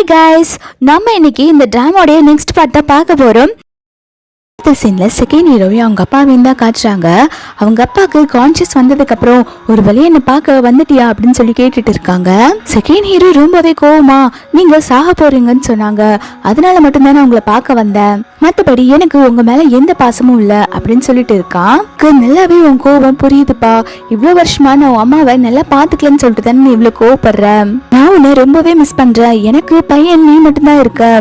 Hi guys, நம்ம இன்னைக்கு இந்த டிராமாவோட நெக்ஸ்ட் பார்ட் தான் பார்க்க போறோம். சீன்ல செகண்ட் ஹீரோவையும் அவங்க அப்பாவையும் தான் காட்டுறாங்க. அவங்க அப்பாவுக்கு கான்சியஸ் வந்ததுக்கு அப்புறம் ஒரு வழியை என்ன பார்க்க வந்துட்டியா அப்படின்னு சொல்லி கேட்டுட்டு இருக்காங்க. செகண்ட் ஹீரோ ரொம்பவே கோவமா, நீங்க சாக போறீங்கன்னு சொன்னாங்க, அதனால மட்டும்தானே உங்களை பார்க்க வந்தேன், மற்றபடி எனக்கு உங்க மேல எந்த பாசமும் இல்ல அப்படின்னு சொல்லிட்டு இருக்கான். நல்லாவே உன் கோவம் புரியுதுப்பா, இவ்வளவு வருஷமா நான் உன் அம்மாவை நல்லா பாத்துக்கலன்னு சொல்லிட்டு தானே நீ இவ்வளவு கோவப்படுற. நான் உன்னை ரொம்பவே மிஸ் பண்றேன். எனக்கு பையன் நீ மட்டும்தான் இருக்க.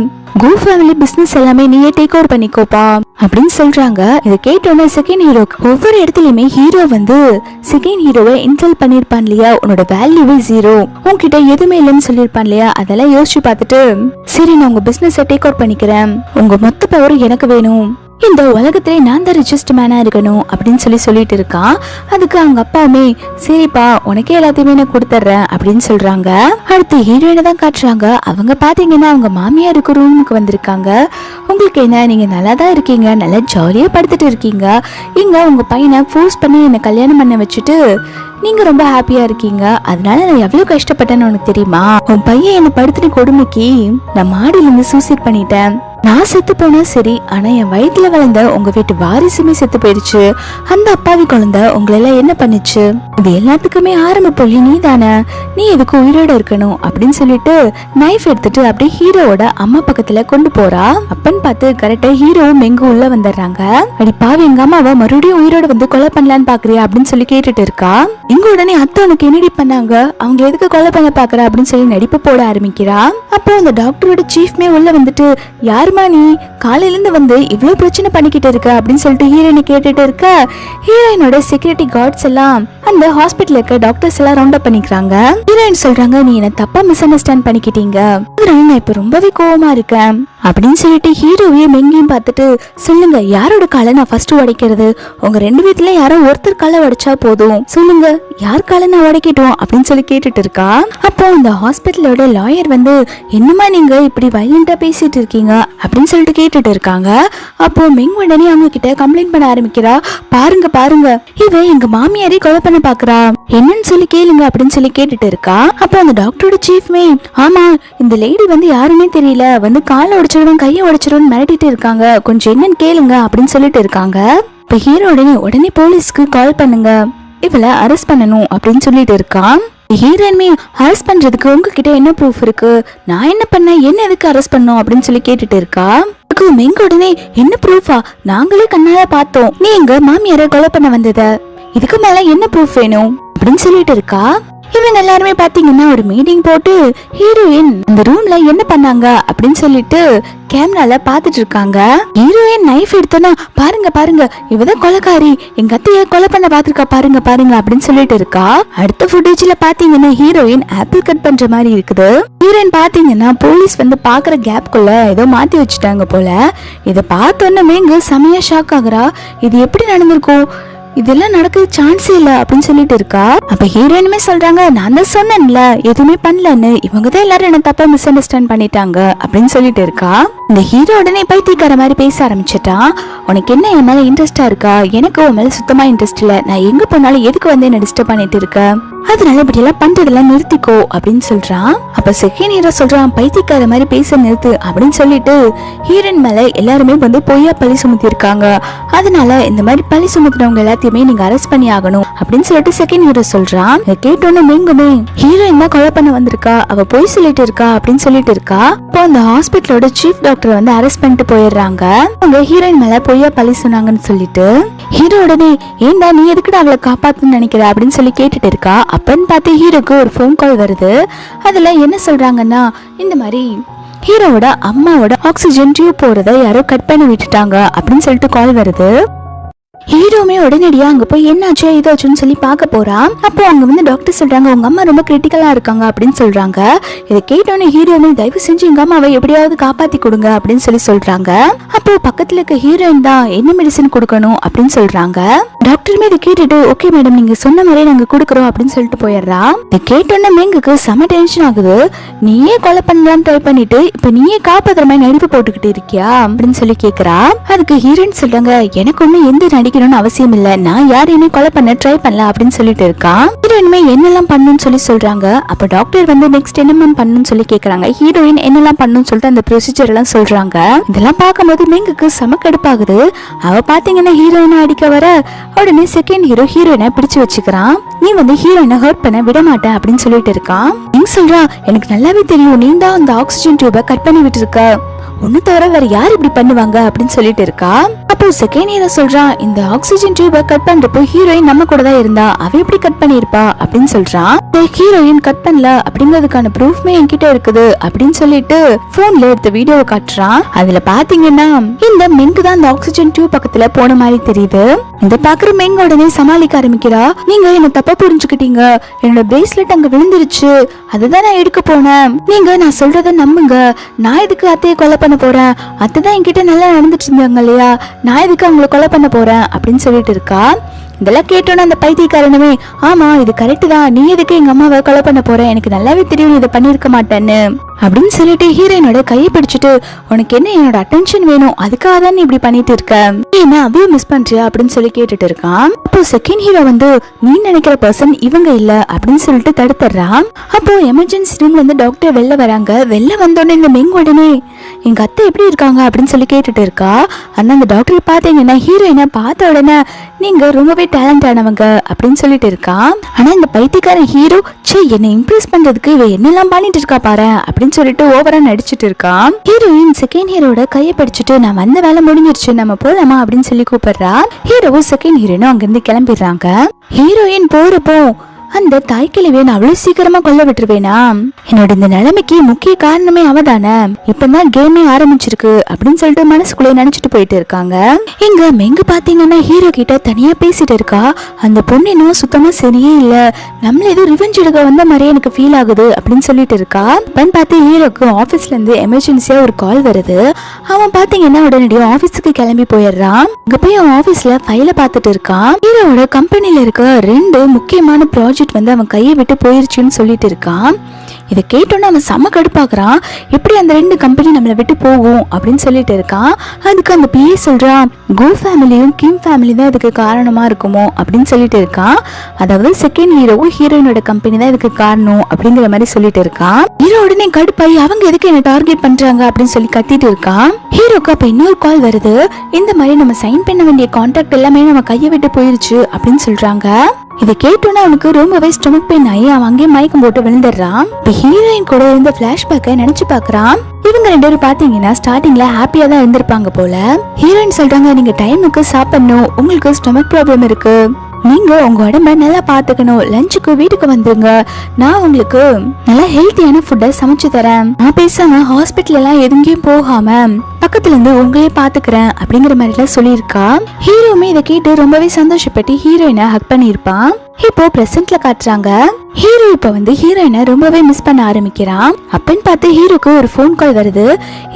கோ ஃபேமிலி பிசினஸ் எல்லாமே நீயே டேக் ஓவர் பண்ணிக்கோப்பா அப்படின்னு சொல்றாங்க. இதை கேட்டோன்னே செகண்ட் ஹீரோ ஒவ்வொரு இடத்துலயுமே ஹீரோ வந்து செகண்ட் ஹீரோவை இன்சல்ட் பண்ணிருப்பான் இல்லையா, உன்னோட வேல்யூவே ஜீரோ, உன்கிட்ட எதுவுமே இல்லைன்னு சொல்லிருப்பான் இல்லையா, அதெல்லாம் யோசிச்சு பார்த்துட்டு சரி நான் உங்க பிசினஸை டேக் ஓவர் பண்ணிக்கிறேன், உங்க மொத்த பவரும் எனக்கு வேணும், இந்த உலகத்திலே நான் தான் ரிச்சஸ்ட் மேனா இருக்கணும் அப்படின்னு சொல்லிட்டு இருக்கான். அதுக்கு அவங்க அப்பாவுமே சரிப்பா உனக்கே எல்லாத்தையுமே நான் கொடுத்துட்றேன் அப்படின்னு சொல்றாங்க. அடுத்து ஹீரோயினை தான் காட்டுறாங்க. அவங்க பாத்தீங்கன்னா அவங்க மாமியாருக்கு ரூமுக்கு வந்திருக்காங்க. உங்களுக்கு என்ன, நீங்க நல்லா தான் இருக்கீங்க, நல்லா ஜாலியா படுத்துட்டு இருக்கீங்க, இங்க உங்க பையனை ஃபோர்ஸ் பண்ணி என்ன கல்யாணம் பண்ண வச்சுட்டு நீங்க ரொம்ப ஹாப்பியா இருக்கீங்க, அதனால நான் எவ்வளவு கஷ்டப்பட்டேன்னு உனக்கு தெரியுமா, உன் பையன் என்ன படுத்துட்டு கொடுமைக்கு நான் மாடியில இருந்து சூசைட் பண்ணிட்டேன், நான் செத்து போனா சரி, ஆனா என் வயிற்றுல வளர்ந்த உங்க வீட்டு வாரிசுமே செத்து போயிடுச்சு, அந்த அப்பாவி குழந்தை உங்களெல்லாம் என்ன பண்ணுச்சு, இது எல்லாத்துக்குமே ஆரம்ப புள்ளி நீ தானே, நீ எதுக்கு உயிரோட இருக்கணும் அப்படின்னு சொல்லிட்டு நைஃப் எடுத்துட்டு அப்படியே ஹீரோவோட அம்மா பக்கத்துல கொண்டு போறா. அப்பன்னு பார்த்து கரெக்டா ஹீரோவும் எங்க உள்ள வந்துடுறாங்க. அடி பாவி எங்க அம்மாவை மறுபடியும் உயிரோட வந்து கொலை பண்ணலான்னு பாக்குறியா அப்படின்னு சொல்லி கேட்டுட்டு இருக்கா. இங்க உடனே அத்தை உனக்கு என்னடி பண்ணாங்க, அவங்க எதுக்கு கொலை பண்ண பாக்குற அப்படின்னு சொல்லி நடிப்பு போட ஆரம்பிக்கிறா. அப்போ அந்த டாக்டரோட சீஃப்மே உள்ள வந்துட்டு யாருமா நீ, காலையில இருந்து வந்து இவ்வளவு பிரச்சனை பண்ணிக்கிட்டு இருக்க அப்படின்னு சொல்லிட்டு ஹீரோயினை கேட்டுட்டு இருக்க. ஹீரோயினோட செக்யூரிட்டி கார்ட்ஸ் எல்லாம் அந்த ஹாஸ்பிட்டல் இருக்க டாக்டர்ஸ் எல்லாம் ரவுண்ட் அப் பண்ணிக்கிறாங்க. ஹீரோயின் சொல்றாங்க நீ என்ன தப்பா மிஸ் அண்டர்ஸ்டாண்ட் பண்ணிக்கிட்டீங்க, அதனால நான் இப்ப ரொம்பவே கோவமா இருக்கேன் அப்படின்னு சொல்லிட்டு ஹீரோவையும் எங்கேயும் பார்த்துட்டு சொல்லுங்க யாரோட காலை நான் ஃபர்ஸ்ட் உடைக்கிறது, உங்க ரெண்டு வீட்டுல யாரோ ஒருத்தர் காலை உடைச்சா போதும், சொல்லுங்க யார் காலை நான் உடைக்கட்டும் அப்படின்னு சொல்லி கேட்டுட்டு இருக்கா. அப்போ அந்த ஹாஸ்பிட்டலோட லாயர் வந்து என்னமா நீங்க இப்படி வயலண்டா பேசிட்டு இருக்கீங்க அப்படின்னு சொல்லிட்டு கேட்டுட்டு இருக்காங்க. அப்போ மெங் உடனே அவங்க கிட்ட கம்ப்ளைண்ட் பண்ண ஆரம்பிக்கிறா. பாருங்க பாருங்க இவ எங்க மாமியாரே கொலை பண்ண பாக்குறா, என்னன்னு சொல்லி கேளுங்க அப்படின்னு சொல்லி கேட்டுட்டு இருக்கா. அப்போ அந்த டாக்டரோட சீஃப்மே ஆமா இந்த லேடி வந்து யாருன்னே தெரியல, வந்து காலை உடைச்சிருவோம் கையை உடைச்சிருவோம் மிரட்டிட்டு இருக்காங்க, கொஞ்சம் என்னன்னு கேளுங்க அப்படின்னு சொல்லிட்டு இருக்காங்க. இப்ப ஹீரோ உடனே போலீஸ்க்கு கால் பண்ணுங்க, இவளை அரெஸ்ட் பண்ணணும் அப்படின்னு சொல்லிட்டு இருக்கான். ஹீரோயின்மே அரெஸ்ட் பண்றதுக்கு உங்ககிட்ட என்ன ப்ரூஃப் இருக்கு, நான் என்ன பண்ண, என்ன எதுக்கு அரெஸ்ட் பண்ணும் அப்படின்னு சொல்லி கேட்டுட்டு இருக்கா. மெங்க உடனே என்ன ப்ரூஃபா, நாங்களே கண்ணால பார்த்தோம் நீ எங்க மாமியார கொலை பண்ண வந்தத, இதுக்கு மேல என்ன ப்ரூஃப் வேணும் அப்படின்னு சொல்லிட்டு இருக்கா. இவங்க எல்லாருமே பாத்தீங்கன்னா ஒரு மீட்டிங் போட்டு ஹீரோயின் அந்த ரூம்ல என்ன பண்ணாங்க அப்படின்னு சொல்லிட்டு கேமரால பாத்துட்டு இருக்காங்க. ஹீரோயின் நைஃப் எடுத்தோன்னா பாருங்க பாருங்க இவதான் கொலைக்காரி, எங்க அத்தைய கொலை பண்ண பாத்துருக்கா பாருங்க பாருங்க அப்படின்னு சொல்லிட்டு இருக்கா. அடுத்த ஃபுட்டேஜ்ல பாத்தீங்கன்னா ஹீரோயின் ஆப்பிள் கட் பண்ற மாதிரி இருக்குது. ஹீரோயின் பாத்தீங்கன்னா போலீஸ் வந்து பாக்குற கேப்குள்ள ஏதோ மாத்தி வச்சுட்டாங்க போல. இதை பார்த்தோன்னே மேங்க செமையா ஷாக் ஆகுறா. இது எப்படி நடந்திருக்கும், இதெல்லாம் நடக்க சான்ஸே இல்ல அப்படின்னு சொல்லிட்டு இருக்கா. அப்ப ஹீரோயினுமே சொல்றாங்க நான் தான் சொன்னேன்ல எதுவுமே பண்ணலன்னு, இவங்கதான் எல்லாரும் என்ன தப்பா மிஸ் அண்டர்ஸ்டாண்ட் பண்ணிட்டாங்க அப்படின்னு சொல்லிட்டு இருக்கா. இந்த ஹீரோ உடனே பைத்தியக்கார மாதிரி பேச ஆரம்பிச்சிட்டான். உனக்கு என்ன என் மேல இன்ட்ரெஸ்டா இருக்கா, எனக்கு உன் மேல சுத்தமா இன்ட்ரெஸ்ட் இல்ல, நான் எங்க போனாலும் எதுக்கு வந்து என்ன டிஸ்டர்ப் பண்ணிட்டு இருக்க, அதனால இப்படி எல்லாம் பண்றதெல்லாம் நிறுத்திக்கோ அப்படின்னு சொல்றான். அப்ப செகண்ட் ஹீரோ சொல்றான் பைத்தியக்கார மாதிரி பேச நிறுத்து அப்படின்னு சொல்லிட்டு ஹீரோயின் மேல எல்லாருமே வந்து பொய்யா பழி சுமத்தி இருக்காங்க, அதனால இந்த மாதிரி பழி சுமத்துறவங்க எல்லாத்தையுமே நீங்க அரெஸ்ட் பண்ணி ஆகணும் அப்படின்னு சொல்லிட்டு செகண்ட் ஹீரோ சொல்றான். கேட்டோன்னு மேங்குமே ஹீரோயின் தான் கொலை பண்ண வந்திருக்கா, அவ பொய் சொல்லிட்டு இருக்கா அப்படின்னு சொல்லிட்டு இருக்கா. இப்போ அந்த ஹாஸ்பிட்டலோட சீஃப் டாக்டர் வந்து அரெஸ்ட் பண்ணிட்டு போயிடுறாங்க. அவங்க ஹீரோயின் மேல பொய்யா பழி சொன்னாங்கன்னு சொல்லிட்டு ஹீரோ உடனே ஏண்டா நீ எதுக்குடா அவளை காப்பாத்துன்னு நினைக்கிற அப்படின்னு சொல்லி கேட்டுட்டு இருக்கா. அப்பன்னு பார்த்து ஹீரோக்கு ஒரு ஃபோன் கால் வருது. அதுல என்ன சொல்றாங்கன்னா இந்த மாதிரி ஹீரோவோட அம்மாவோட ஆக்சிஜன் டியூப் போறதை யாரோ கட் பண்ணி விட்டுட்டாங்க அப்படின்னு சொல்லிட்டு கால் வருது. ஹீரோமே உடனடியா அங்க போய் என்னாச்சு ஏதாச்சுன்னு சொல்லி பார்க்க போறான். அப்போ அங்க வந்து டாக்டர் சொல்றாங்க உங்க அம்மா ரொம்ப கிரிட்டிக்கலா இருக்காங்க அப்படின்னு சொல்றாங்க. இதை கேட்டோன்னே ஹீரோமே தயவு செஞ்சு எங்க அம்மாவை எப்படியாவது காப்பாத்தி கொடுங்க அப்படின்னு சொல்லி சொல்றாங்க. அப்போ பக்கத்துல இருக்க ஹீரோயின் தான் என்ன மெடிசன் கொடுக்கணும் அப்படின்னு சொல்றாங்க. டாக்டருமே இதை கேட்டுட்டு ஓகே மேடம் நீங்க சொன்ன மாதிரியே நாங்க கொடுக்குறோம் அப்படின்னு சொல்லிட்டு போயிடுறா. இதை கேட்டோன்னே மேங்குக்கு செம டென்ஷன் ஆகுது. நீயே கொலை பண்ணலாம்னு ட்ரை பண்ணிட்டு இப்ப நீயே காப்பாத்துற மாதிரி நடிப்பு போட்டுக்கிட்டு இருக்கியா அப்படின்னு சொல்லி கேக்குறா. அதுக்கு ஹீரோயின் சொல்றாங்க எனக்கு ஒண்ணு எந்த நடிப்பு அடிக்கணும்னு அவசியம் இல்ல, நான் யாரையுமே கொலை பண்ண ட்ரை பண்ணல அப்படின்னு சொல்லிட்டு இருக்கான். ஹீரோயினுமே என்னெல்லாம் பண்ணணும்னு சொல்லி சொல்றாங்க. அப்ப டாக்டர் வந்து நெக்ஸ்ட் என்ன பண்ணணும்னு சொல்லி கேக்குறாங்க. ஹீரோயின் என்னெல்லாம் பண்ணணும்னு சொல்லிட்டு அந்த ப்ரொசீஜர் எல்லாம் சொல்றாங்க. இதெல்லாம் பார்க்கும்போது மெங்குக்கு சமக்கடுப்பாகுது. அவ பாத்தீங்கன்னா ஹீரோயினை அடிக்க வர உடனே செகண்ட் ஹீரோ ஹீரோயினை பிடிச்சு வச்சுக்கிறான். நீ வந்து ஹீரோயினை ஹர்ட் பண்ண விட மாட்டேன் அப்படின்னு சொல்லிட்டு இருக்கான். மெங் சொல்றா, எனக்கு நல்லாவே தெரியும் நீ தான் அந்த ஆக்சிஜன் டியூபை கட் பண்ணி விட்டு இருக்க, ஒன்னு தவிர வேற யார் இப்படி பண்ணுவாங்க அப்படின்னு சொல்லிட்டு இருக்கா. அப்போ செகண்ட் ஹீரோ சொல்றான், இந்த ஆக்சிஜன் டியூபை கட் பண்றப்போ ஹீரோயின் நம்ம கூட தான் இருந்தா, அவ எப்படி கட் பண்ணிருப்பா அப்படின்னு சொல்றான். ஹீரோயின் கட் பண்ணல அப்படிங்கிறதுக்கான ப்ரூஃப்மே என்கிட்ட இருக்குது அப்படின்னு சொல்லிட்டு போன்ல எடுத்த வீடியோவை காட்டுறான். அதுல பாத்தீங்கன்னா இந்த மெங்கு தான் அந்த ஆக்சிஜன் டியூப் பக்கத்துல போன மாதிரி தெரியுது. இத பாக்குற மெங்கு உடனே சமாளிக்க ஆரம்பிக்கிறா. நீங்க என்ன தப்பா புரிஞ்சுக்கிட்டீங்க, என்னோட பிரேஸ்லெட் அங்க விழுந்துருச்சு, அதுதான் நான் எடுக்க போனேன், நீங்க நான் சொல்றத நம்புங்க, நான் எதுக்கு அத்தையை கொலை பண்ண போறேன், அத்தைதான் என்கிட்ட நல்லா நடந்துட்டு இருந்தாங்க இல்லையா, நான் எதுக்கு அவங்களை கொலை பண்ண போறேன் அப்படின்னு சொல்லிட்டு இருக்கா. இதெல்லாம் கேட்டோன்னு அந்த பைத்தியக்காரனுமே, ஆமா இது கரெக்ட் தான், நீ எதுக்கு எங்க அம்மாவை கொலை பண்ண போற, எனக்கு நல்லாவே தெரியும் இதை பண்ணிருக்க மாட்டேன்னு அப்படின்னு சொல்லிட்டு ஹீரோயினோட கையை பிடிச்சிட்டு, உனக்கு என்ன என்னோட அட்டென்ஷன் வேணும், அதுக்காக தான் நீ இப்படி பண்ணிட்டு இருக்க, என்ன அவைய மிஸ் பண்றியா அப்படின்னு சொல்லி கேட்டுட்டு இருக்கான். அப்போ செகண்ட் ஹீரோ வந்து நீ நினைக்கிற பர்சன் இவங்க இல்ல அப்படின்னு சொல்லிட்டு தடுத்துறான். அப்போ எமர்ஜென்சி ரூம்ல இருந்து டாக்டர் வெளில வராங்க. வெளில வந்தோடனே இந்த மெங் உடனே எங்க அத்தை எப்படி இருக்காங்க அப்படின்னு சொல்லி கேட்டுட்டு இருக்கா. ஆனா அந்த டாக்டர் பாத்தீங்கன்னா ஹீரோயினை பார்த்த உடனே நீங்க ரொம்பவே டேலண்ட் ஆனவங்க அப்படின்னு சொல்லிட்டு இருக்கான். ஆனா இந்த பைத்தியக்கார ஹீரோ என்னை இம்ப்ரெஸ் பண்றதுக்கு இவ என்னெல்லாம் பண்ணிட்டு இருக்கா பாரு அப்படின்னு சொல்லிட்டு ஓவரா நடிச்சிட்டு இருக்கான். ஹீரோயின் செகண்ட் ஹீரோட கையை பிடிச்சிட்டு நான் வந்த வேலை முடிஞ்சிருச்சு நம்ம போலாமா அப்படின்னு சொல்லி கூப்பிடுறா. ஹீரோவும் செகண்ட் ஹீரோயினும் அங்கிருந்து கிளம்பிடுறாங்க. ஹீரோயின் போறப்போ அந்த தாய்க்கிழவியை நான் அவ்வளவு சீக்கிரமா கொல்ல விட்டுருவேனா, என்னோட இந்த நிலைமைக்கு முக்கிய காரணமே அவதானே, இப்பதான் கேமே ஆரம்பிச்சிருக்கு அப்படின்னு சொல்லிட்டு மனசுக்குள்ளே நினைச்சிட்டு போயிட்டு இருக்காங்க. இங்க மெங்கு பாத்தீங்கன்னா ஹீரோ கிட்ட தனியா பேசிட்டு இருக்கா. அந்த பொண்ணு இன்னும் சுத்தமா சரியே இல்ல, நம்மள ஏதோ ரிவெஞ்ச் எடுக்க வந்த மாதிரியே எனக்கு ஃபீல் ஆகுது அப்படின்னு சொல்லிட்டு இருக்கா. அப்பன்னு பார்த்து ஹீரோக்கு ஆபீஸ்ல இருந்து எமர்ஜென்சியா ஒரு கால் வருது. அவன் பாத்தீங்கன்னா உடனடியா ஆபீஸுக்கு கிளம்பி போயிடுறான். இங்க போய் அவன் ஆபீஸ்ல ஃபைல பாத்துட்டு இருக்கான். ஹீரோட கம்பெனில இருக்க 2 முக்கியமான ப்ராஜெக்ட் வந்து அவன் கையை விட்டு போயிருச்சுன்னு சொல்லிட்டு இருக்கான். இதை கேட்டோன்னு அவன் செம்ம கடுப்பாக்குறான். எப்படி அந்த 2 கம்பெனி நம்மளை விட்டு போகும் அப்படின்னு சொல்லிட்டு இருக்கான். அதுக்கு அந்த பிஏ சொல்றான், கோ ஃபேமிலியும் கிம் ஃபேமிலி தான் இதுக்கு காரணமா இருக்குமோ அப்படின்னு சொல்லிட்டு இருக்கான். அதாவது செகண்ட் ஹீரோவும் ஹீரோயினோட கம்பெனி தான் இதுக்கு காரணம் அப்படிங்கிற மாதிரி சொல்லிட்டு இருக்கான். ஹீரோ உடனே கடுப்பாயி அவங்க எதுக்கு என்ன டார்கெட் பண்றாங்க அப்படின்னு சொல்லி கத்திட்டு இருக்கான். ஹீரோக்கு அப்ப இன்னொரு கால் வருது. இந்த மாதிரி நம்ம சைன் பண்ண வேண்டிய கான்ட்ராக்ட் எல்லாமே நம்ம கையை விட்டு போயிருச்சு அப்படின்னு சொல்றாங்க. இதை கேட்டோன்னா அவனுக்கு ரொம்பவே ஸ்டொமக் பெயின் ஆகி அவன் அங்கேயே மயக்கம் போட்டு விழுந்துடுறான். இப்ப ஹீரோயின் கூட இருந்த பிளாஷ்பேக்கை நினைச்சு பாக்குறான். இவங்க 2 பேரும் பாத்தீங்கன்னா ஸ்டார்டிங்ல ஹாப்பியா தான் இருந்திருப்பாங்க போல. ஹீரோயின் சொல்றாங்க, நீங்க டைமுக்கு சாப்பிடணும், உங்களுக்கு ஸ்டொமக் ப்ராப்ளம் இருக்கு, நீங்க உங்க உடம்ப நல்லா பாத்துக்கணும், லஞ்சுக்கு வீட்டுக்கு வந்துருங்க, நான் உங்களுக்கு நல்லா ஹெல்த்தியான ஃபுட்டை சமைச்சு தரேன், நான் பேசாம ஹாஸ்பிட்டல் எல்லாம் எதுங்கேயும் போகாம பக்கத்துல இருந்து உங்களையே பாத்துக்கிறேன் அப்படிங்கிற மாதிரி எல்லாம் சொல்லியிருக்கா. ஹீரோவுமே இதை கேட்டு ரொம்பவே சந்தோஷப்பட்டு ஹீரோயினை ஹக் பண்ணிருப்பான். இப்போ பிரசன்ட்ல காட்டுறாங்க. ஹீரோ இப்ப வந்து ஹீரோயினை ரொம்பவே மிஸ் பண்ண ஆரம்பிக்கிறான். அப்பன்னு பார்த்து ஹீரோக்கு ஒரு போன் கால் வருது.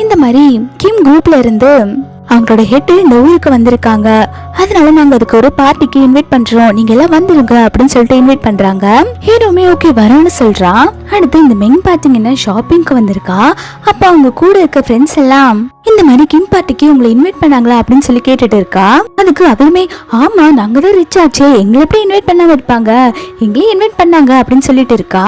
இந்த மாதிரி கிம் குரூப்ல இருந்து அவங்களோட ஹெட் இந்த ஊருக்கு வந்திருக்காங்க, அதனால நாங்க அதுக்கு ஒரு பார்ட்டிக்கு இன்வைட் பண்றோம், நீங்க எல்லாம் வந்துருங்க அப்படின்னு சொல்லிட்டு இன்வைட் பண்றாங்க. ஹீரோமே ஓகே வரோன்னு சொல்றான். அடுத்து இந்த மெங் பாத்தீங்கன்னா ஷாப்பிங்க்கு வந்திருக்கா. அப்ப அவங்க கூட இருக்க ஃப்ரெண்ட்ஸ் எல்லாம் இந்த மாதிரி கிம் பார்ட்டிக்கு உங்களை இன்வைட் பண்ணாங்களா அப்படின்னு சொல்லி கேட்டுட்டு இருக்கா. அதுக்கு அவளுமே ஆமா நாங்க தான் ரிச் ஆச்சே, எங்களை எப்படி இன்வைட் பண்ணாம இருப்பாங்க, எங்களையும் இன்வைட் பண்ணாங்க அப்படின்னு சொல்லிட்டு இருக்கா.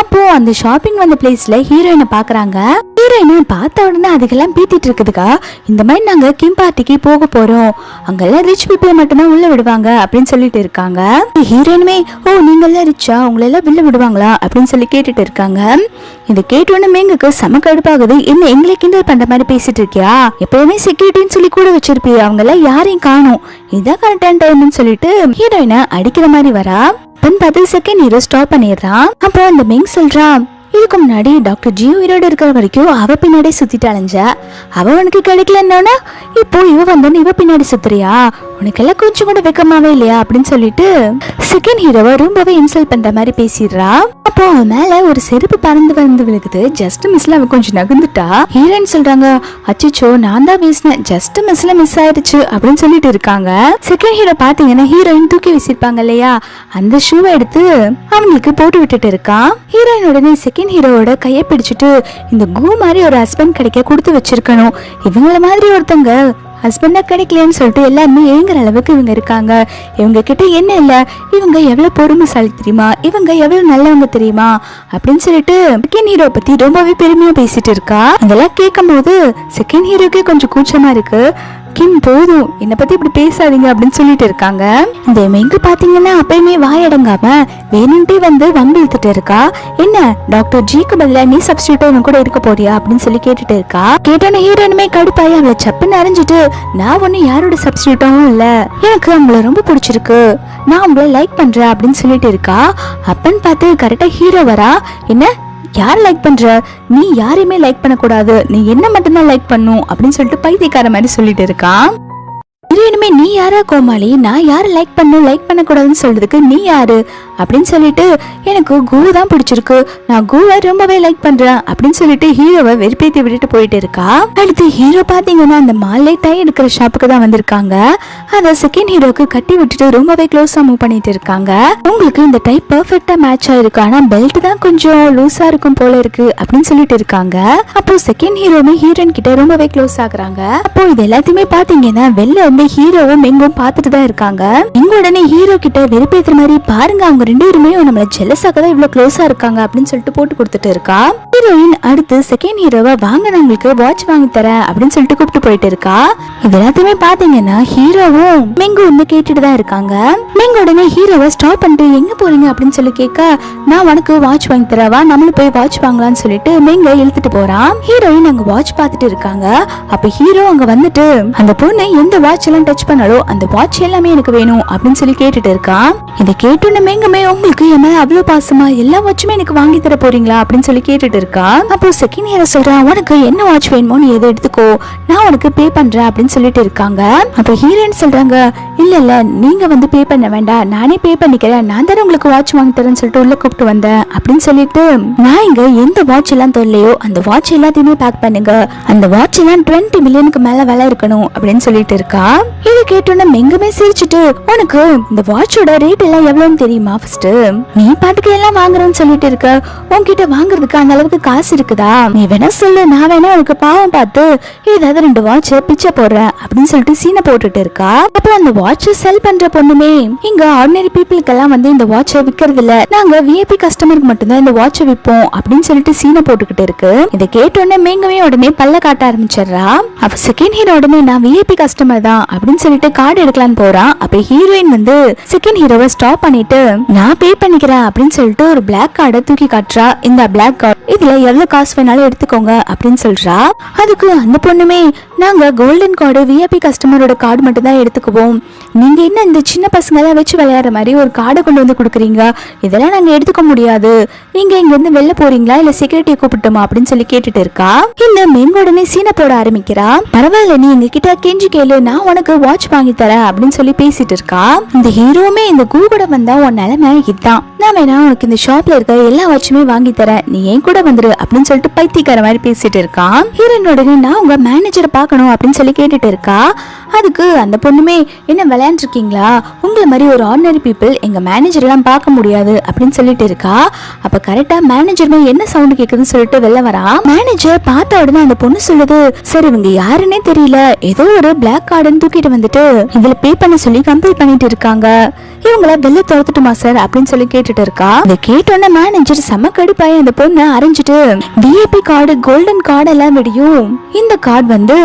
அப்போ அந்த ஷாப்பிங் வந்த பிளேஸ்ல ஹீரோயினை பாக்குறாங்க. ஹீரோயினை பார்த்த உடனே அதுக்கெல்லாம் பீத்திட்டு இருக்குதுக்கா, இந்த மாதிரி நாங்க கிம் பார்ட்டிக்கு போக போறோம், அங்கெல்லாம் ரிச் பீப்புளை மட்டும்தான் உள்ள விடுவாங்க அப்படின்னு சொல்லிட்டு இருக்காங்க. ஹீரோயினுமே ஓ நீங்க எல்லாம் ரிச்சா, உங்களை எல்லாம் உள்ள விடுவாங்களா அப்படின்னு சொல்லி கேட்டுட்டு இருக்காங்க. இதை கேட்டோன்னு மேங்குக்கு செம கடுப்பாகுது. என்ன எங்களை கிண்டல் பண்ற மாதிரி பேசிட்டு இருக்கியா, எப்பயுமே செக்யூரிட்டின்னு சொல்லி கூட வச்சிருப்பிய, அவங்க எல்லாம் யாரையும் காணும், இதான் கரெக்டான டைம்னு சொல்லிட்டு ஹீரோயினை அடிக்கிற மாதிரி வரா. பெண் 10 செகண்ட் ஹீரோ ஸ்டாப் பண்ணிடுறான். அப்போ அந்த மெங் சொல்றான், இதுக்கு முன்னாடி டாக்டர் ஜி உயிரோடு இருக்கிற வரைக்கும் அவ பின்னாடி சுத்திட்டு அலைஞ்ச, அவ உனக்கு கிடைக்கலன்னா இப்போ இவ வந்தோன்னு இவ பின்னாடி சுத்துறியா, உனக்கெல்லாம் கொஞ்சம் கூட வெக்கமாவே இல்லையா அப்படின்னு சொல்லிட்டு செகண்ட் ஹீரோவை ரொம்பவே இன்சல்ட் பண்ற மாதிரி பேசிடுறா. அப்போ அவன் மேல ஒரு செருப்பு பறந்து வந்து விழுகுது. ஜஸ்ட் மிஸ்ல அவன் கொஞ்சம் நகுந்துட்டா. ஹீரோயின் சொல்றாங்க, அச்சோ நான் தான் வீசினேன், ஜஸ்ட் மிஸ்ல மிஸ் ஆயிடுச்சு அப்படின்னு சொல்லிட்டு இருக்காங்க. செகண்ட் ஹீரோ பாத்தீங்கன்னா ஹீரோயின் தூக்கி வீசிருப்பாங்க இல்லையா, அந்த ஷூவை எடுத்து அவங்களுக்கு போட்டு விட்டுட்டு இருக்கான். ஹீரோயின் உடனே செகண்ட் ஹீரோவோட கையை பிடிச்சிட்டு, இந்த கோ மாதிரி ஒரு ஹஸ்பண்ட் கிடைக்க கொடுத்து வச்சிருக்கணும், இவங்கள மாதிரி ஒருத்தங்க ஹஸ்பண்டா கிடைக்கலன்னு சொல்லிட்டு எல்லாருமே ஏங்குற அளவுக்கு இவங்க இருக்காங்க. இவங்க கிட்ட என்ன இல்ல, இவங்க எவ்வளவு பொறுமைசாலி தெரியுமா, இவங்க எவ்வளவு நல்லவங்க தெரியுமா அப்படின்னு சொல்லிட்டு செகண்ட் ஹீரோ பத்தி ரொம்பவே பெருமையா பேசிட்டு இருக்கா. அதெல்லாம் கேட்கும் போது செகண்ட் ஹீரோக்கே கொஞ்சம் கூச்சமா இருக்கு. கிம் போதும், என்னை பத்தி இப்படி பேசாதீங்க அப்படின்னு சொல்லிட்டு இருக்காங்க. இந்த மெங்கு பாத்தீங்கன்னா அப்பயுமே வாயடங்காம வேணும்ட்டே வந்து வம்பு இழுத்துட்டு இருக்கா. என்ன டாக்டர் ஜிக்கு பதிலா நீ சப்ஸ்டியூட்டா இவன் கூட இருக்க போறியா அப்படின்னு சொல்லி கேட்டுட்டு இருக்கா. கேட்டோன்னு ஹீரோனுமே கடுப்பாயி அவளை சப்புன்னு அறிஞ்சிட்டு, நான் ஒண்ணு யாரோட சப்ஸ்டியூட்டாவும் இல்ல, எனக்கு அவங்கள ரொம்ப பிடிச்சிருக்கு, நான் அவங்கள லைக் பண்றேன் அப்படின்னு சொல்லிட்டு இருக்கா. அப்பன்னு பார்த்து கரெக்டா ஹீரோ வரா. என்ன யார் லைக் பண்ற, நீ யாரையுமே லைக் பண்ணக்கூடாது, நீ என்ன மட்டும்தான் லைக் பண்ணும் அப்படின்னு சொல்லிட்டு பைத்தியக்கார மாதிரி சொல்லிட்டு இருக்கான். இனிமே நீ யாரா கோமாளி, நான் யாரை லைக் பண்ணக்கூடாதுன்னு சொல்றதுக்கு நீ யாரு அப்படின்னு சொல்லிட்டு, எனக்கு கூ தான் பிடிச்சிருக்கு, நான் கூவை ரொம்பவே லைக் பண்றேன் அப்படின்னு சொல்லிட்டு ஹீரோவை வெறுப்பேத்தி விட்டுட்டு போயிட்டு இருக்கா. அடுத்து ஹீரோ பாத்தீங்கன்னா அந்த மாலை டை எடுக்கிற ஷாப்புக்கு தான் வந்திருக்காங்க. அத செகண்ட் ஹீரோக்கு கட்டி விட்டுட்டு ரொம்பவே க்ளோஸா மூவ் பண்ணிட்டு இருக்காங்க. உங்களுக்கு இந்த டை பெர்ஃபெக்ட்டா மேட்ச் ஆயிருக்கு, ஆனா பெல்ட் தான் கொஞ்சம் லூஸா இருக்கும் போல இருக்கு அப்படின்னு சொல்லிட்டு இருக்காங்க. அப்போ செகண்ட் ஹீரோமே ஹீரோயின் கிட்ட ரொம்பவே க்ளோஸ் ஆகுறாங்க. அப்போ இது எல்லாத்தையுமே பாத்தீங்கன்னா வெளில வந்து ஹீரோவும் மெங்கும் பார்த்துட்டு தான் இருக்காங்க. இங்க உடனே ஹீரோ கிட்ட வெறுப்பேத்துற மாதிரி, பாருங்க அவங்க ரெண்டு பேருமே நம்மள ஜெலஸாக தான் இவ்வளவு க்ளோஸா இருக்காங்க அப்படின்னு சொல்லிட்டு போட்டு கொடுத்துட்டு இருக்கா. ஹீரோயின் அடுத்து செகண்ட் ஹீரோவை வாங்க நான் உங்களுக்கு வாட்ச் வாங்கி தரேன் அப்படின்னு சொல்லிட்டு கூப்பிட்டு போயிட்டு இருக்கா. இது எல்லாத்தையுமே பாத்தீங்கன்னா ஹீரோவும் மெங்கு வந்து கேட்டுட்டு தான் இருக்காங்க. மெங்கு உடனே ஹீரோவை ஸ்டாப் பண்ணிட்டு எங்க போறீங்க அப்படின்னு சொல்லி கேட்க, நான் உனக்கு வாட்ச் வாங்கி தரவா, நம்மளும் போய் வாட்ச் வாங்கலாம்னு சொல்லிட்டு மெங்க இழுத்துட்டு போறான். ஹீரோயின் அங்க வாட்ச் பார்த்துட்டு இருக்காங்க. அப்ப ஹீரோ அங்க வந்துட்டு, அந்த பொண்ணு எந்த வாட்ச் எல்லாம் டச் பண்ணாலோ அந்த வாட்ச் எல்லாமே எனக்கு வேணும் அப்படின்னு சொல்லி கேட்டுட்டு இருக்கான். இதை கேட்டோன்னு மெங்குமே, உங்களுக்கு என்ன அவ்வளவு பாசமா, எல்லா வாட்சுமே எனக்கு வாங்கி தர போறீங்களா அப்படின்னு சொல்லி கேட்டுட்டு இருக்கா. அப்போ செகண்ட் ஹீரோ சொல்றான், உனக்கு என்ன வாட்ச் வேணுமோ நீ எதை எடுத்துக்கோ, நான் உனக்கு பே பண்றேன் அப்படின்னு சொல்லிட்டு இருக்காங்க. அப்ப ஹீரோயின் சொல்றாங்க, இல்ல இல்ல நீங்க வந்து பே பண்ண வேண்டாம், நானே பே பண்ணிக்கிறேன், நான் தானே உங்களுக்கு வாட்ச் வாங்கி தரேன்னு சொல்லிட்டு உள்ள கூப்பிட்டு வந்தேன் அப்படின்னு சொல்லிட்டு, நான் இங்க எந்த வாட்ச் எல்லாம் தொல்லையோ அந்த வாட்ச் எல்லாத்தையுமே பேக் பண்ணுங்க, அந்த வாட்ச் எல்லாம் 20 மில்லியனுக்கு மேல விலை இருக்கணும் அப்படின்னு சொல்லிட்டு இருக்கா. இது கேட்டோன்னு மெங்குமே சிரிச்சுட்டு, உனக்கு இந்த வாட்சோட ரேட் எல்லாம் எவ்வளவுன்னு தெரியுமா, ஃபர்ஸ்ட் நீ பாட்டுக்கு எல்லாம் வாங்குறேன்னு சொல்லிட்டு இருக்க, உன்கிட்ட வாங்குறதுக்கு அந்த அளவுக்கு காசு இருக்குதா, நீ வேணா சொல்லு, நான் வேணா உனக்கு பாவம் பார்த்து ஏதாவது 2 வாட்ச் பிச்சை போடுறேன் அப்படின்னு சொல்லிட்டு சீனை போட்டுட்டு இருக்கா. அப்ப அந்த வாட்ச் செல் பண்ற பொண்ணுமே, இங்க ஆர்டினரி பீப்புளுக்கு எல்லாம் வந்து இந்த வாட்சை விக்கிறது இல்ல, நாங்க விஐபி கஸ்டமருக்கு மட்டும்தான் இந்த வாட்சை விற்போம் அப்படின்னு சொல்லிட்டு சீனை போட்டுக்கிட்டு இருக்கு. இதை கேட்டோன்னே மெங்குமே உடனே பல்ல காட்ட ஆரம்பிச்சிடுறா. அப்ப செகண்ட் ஹீரோ உடனே, நான் விஐபி கஸ்டமர் தான் அப்படின்னு சொல்லிட்டு கார்டு எடுக்கலான்னு போறான். அப்ப ஹீரோயின் வந்து செகண்ட் ஹீரோவை ஸ்டாப் பண்ணிட்டு, நான் பே பண்ணிக்கிறேன் அப்படின்னு சொல்லிட்டு ஒரு பிளாக் கார்டை தூக்கி காட்டுறா. இந்த பிளாக் கார்டு இதுல எவ்வளவு காசு வேணாலும் எடுத்துக்கோங்க அப்படின்னு சொல்றா. அதுக்கு அந்த பொண்ணுமே, நாங்க கோல்டன் கார்டு விஐபி கஸ்டமரோட கார்டு மட்டும் தான் எடுத்துக்குவோம், நீங்க என்ன இந்த சின்ன பசங்க எல்லாம் வச்சு விளையாடுற மாதிரி ஒரு கார்டை கொண்டு வந்து கொடுக்குறீங்க, இதெல்லாம் நாங்க எடுத்துக்க முடியாது, நீங்க இங்க இருந்து வெளில போறீங்களா இல்ல செக்யூரிட்டியை கூப்பிட்டுமா அப்படின்னு சொல்லி கேட்டுட்டு இருக்கா. இந்த மெங்க உடனே சீனை போட ஆரம்பிக்கிறா. பரவாயில்ல நீ எங்க கிட்ட கெஞ்சி கேளு, நான் உனக்கு வாட்ச் வாங்கி தரேன் அப்படின்னு சொல்லி பேசிட்டு இருக்கா. இந்த ஹீரோமே, இந்த கூ கூட வந்தா உன் நிலைமை இதுதான், நான் வேணா உனக்கு இந்த ஷாப்ல இருக்க எல்லா வாட்சுமே வாங்கி தரேன், நீ ஏன் கூட வந்துரு அப்படின்னு சொல்லிட்டு பைத்தியக்கார மாதிரி பேசிட்டு இருக்கான். ஹீரோயின் உடனே, நான் உங்க மேனேஜரை பார்க்கணும் அப்படின்னு சொல்லி கேட்டுட்டு இருக்கா. அதுக்கு அந்த பொண்ணுமே, என்ன விளையாண்டு இருக்கீங்களா, உங்களை மாதிரி ஒரு ஆர்டினரி பீப்புள் எங்க மேனேஜர் எல்லாம் பார்க்க முடியாது அப்படின்னு சொல்லிட்டு இருக்கா. அப்ப கரெக்டா மேனேஜருமே என்ன சவுண்ட் கேக்குதுன்னு சொல்லிட்டு வெளில வரா. மேனேஜர் பார்த்த உடனே அந்த பொண்ணு சொல்லுது, சரி இவங்க யாருன்னே தெரியல, ஏதோ ஒரு பிளாக் கார்டுன்னு தூக்கிட்டு வந்துட்டு இதுல பே பண்ண சொல்லி கம்பல் பண்ணிட்டு இருக்காங்க, இவங்கள வெளில துரத்துட்டுமா சார் அப்படின்னு சொல்லி கேட்டுட்டு இருக்கா. இதை கேட்டோன்னே மேனேஜர் செம கடுப்பாய் அந்த பொண்ணை அரைஞ்சிட்டு, விஐபி கார்டு கோல்டன் கார்டு எல்லாம் விடியும், இந்த கார்டு வந்து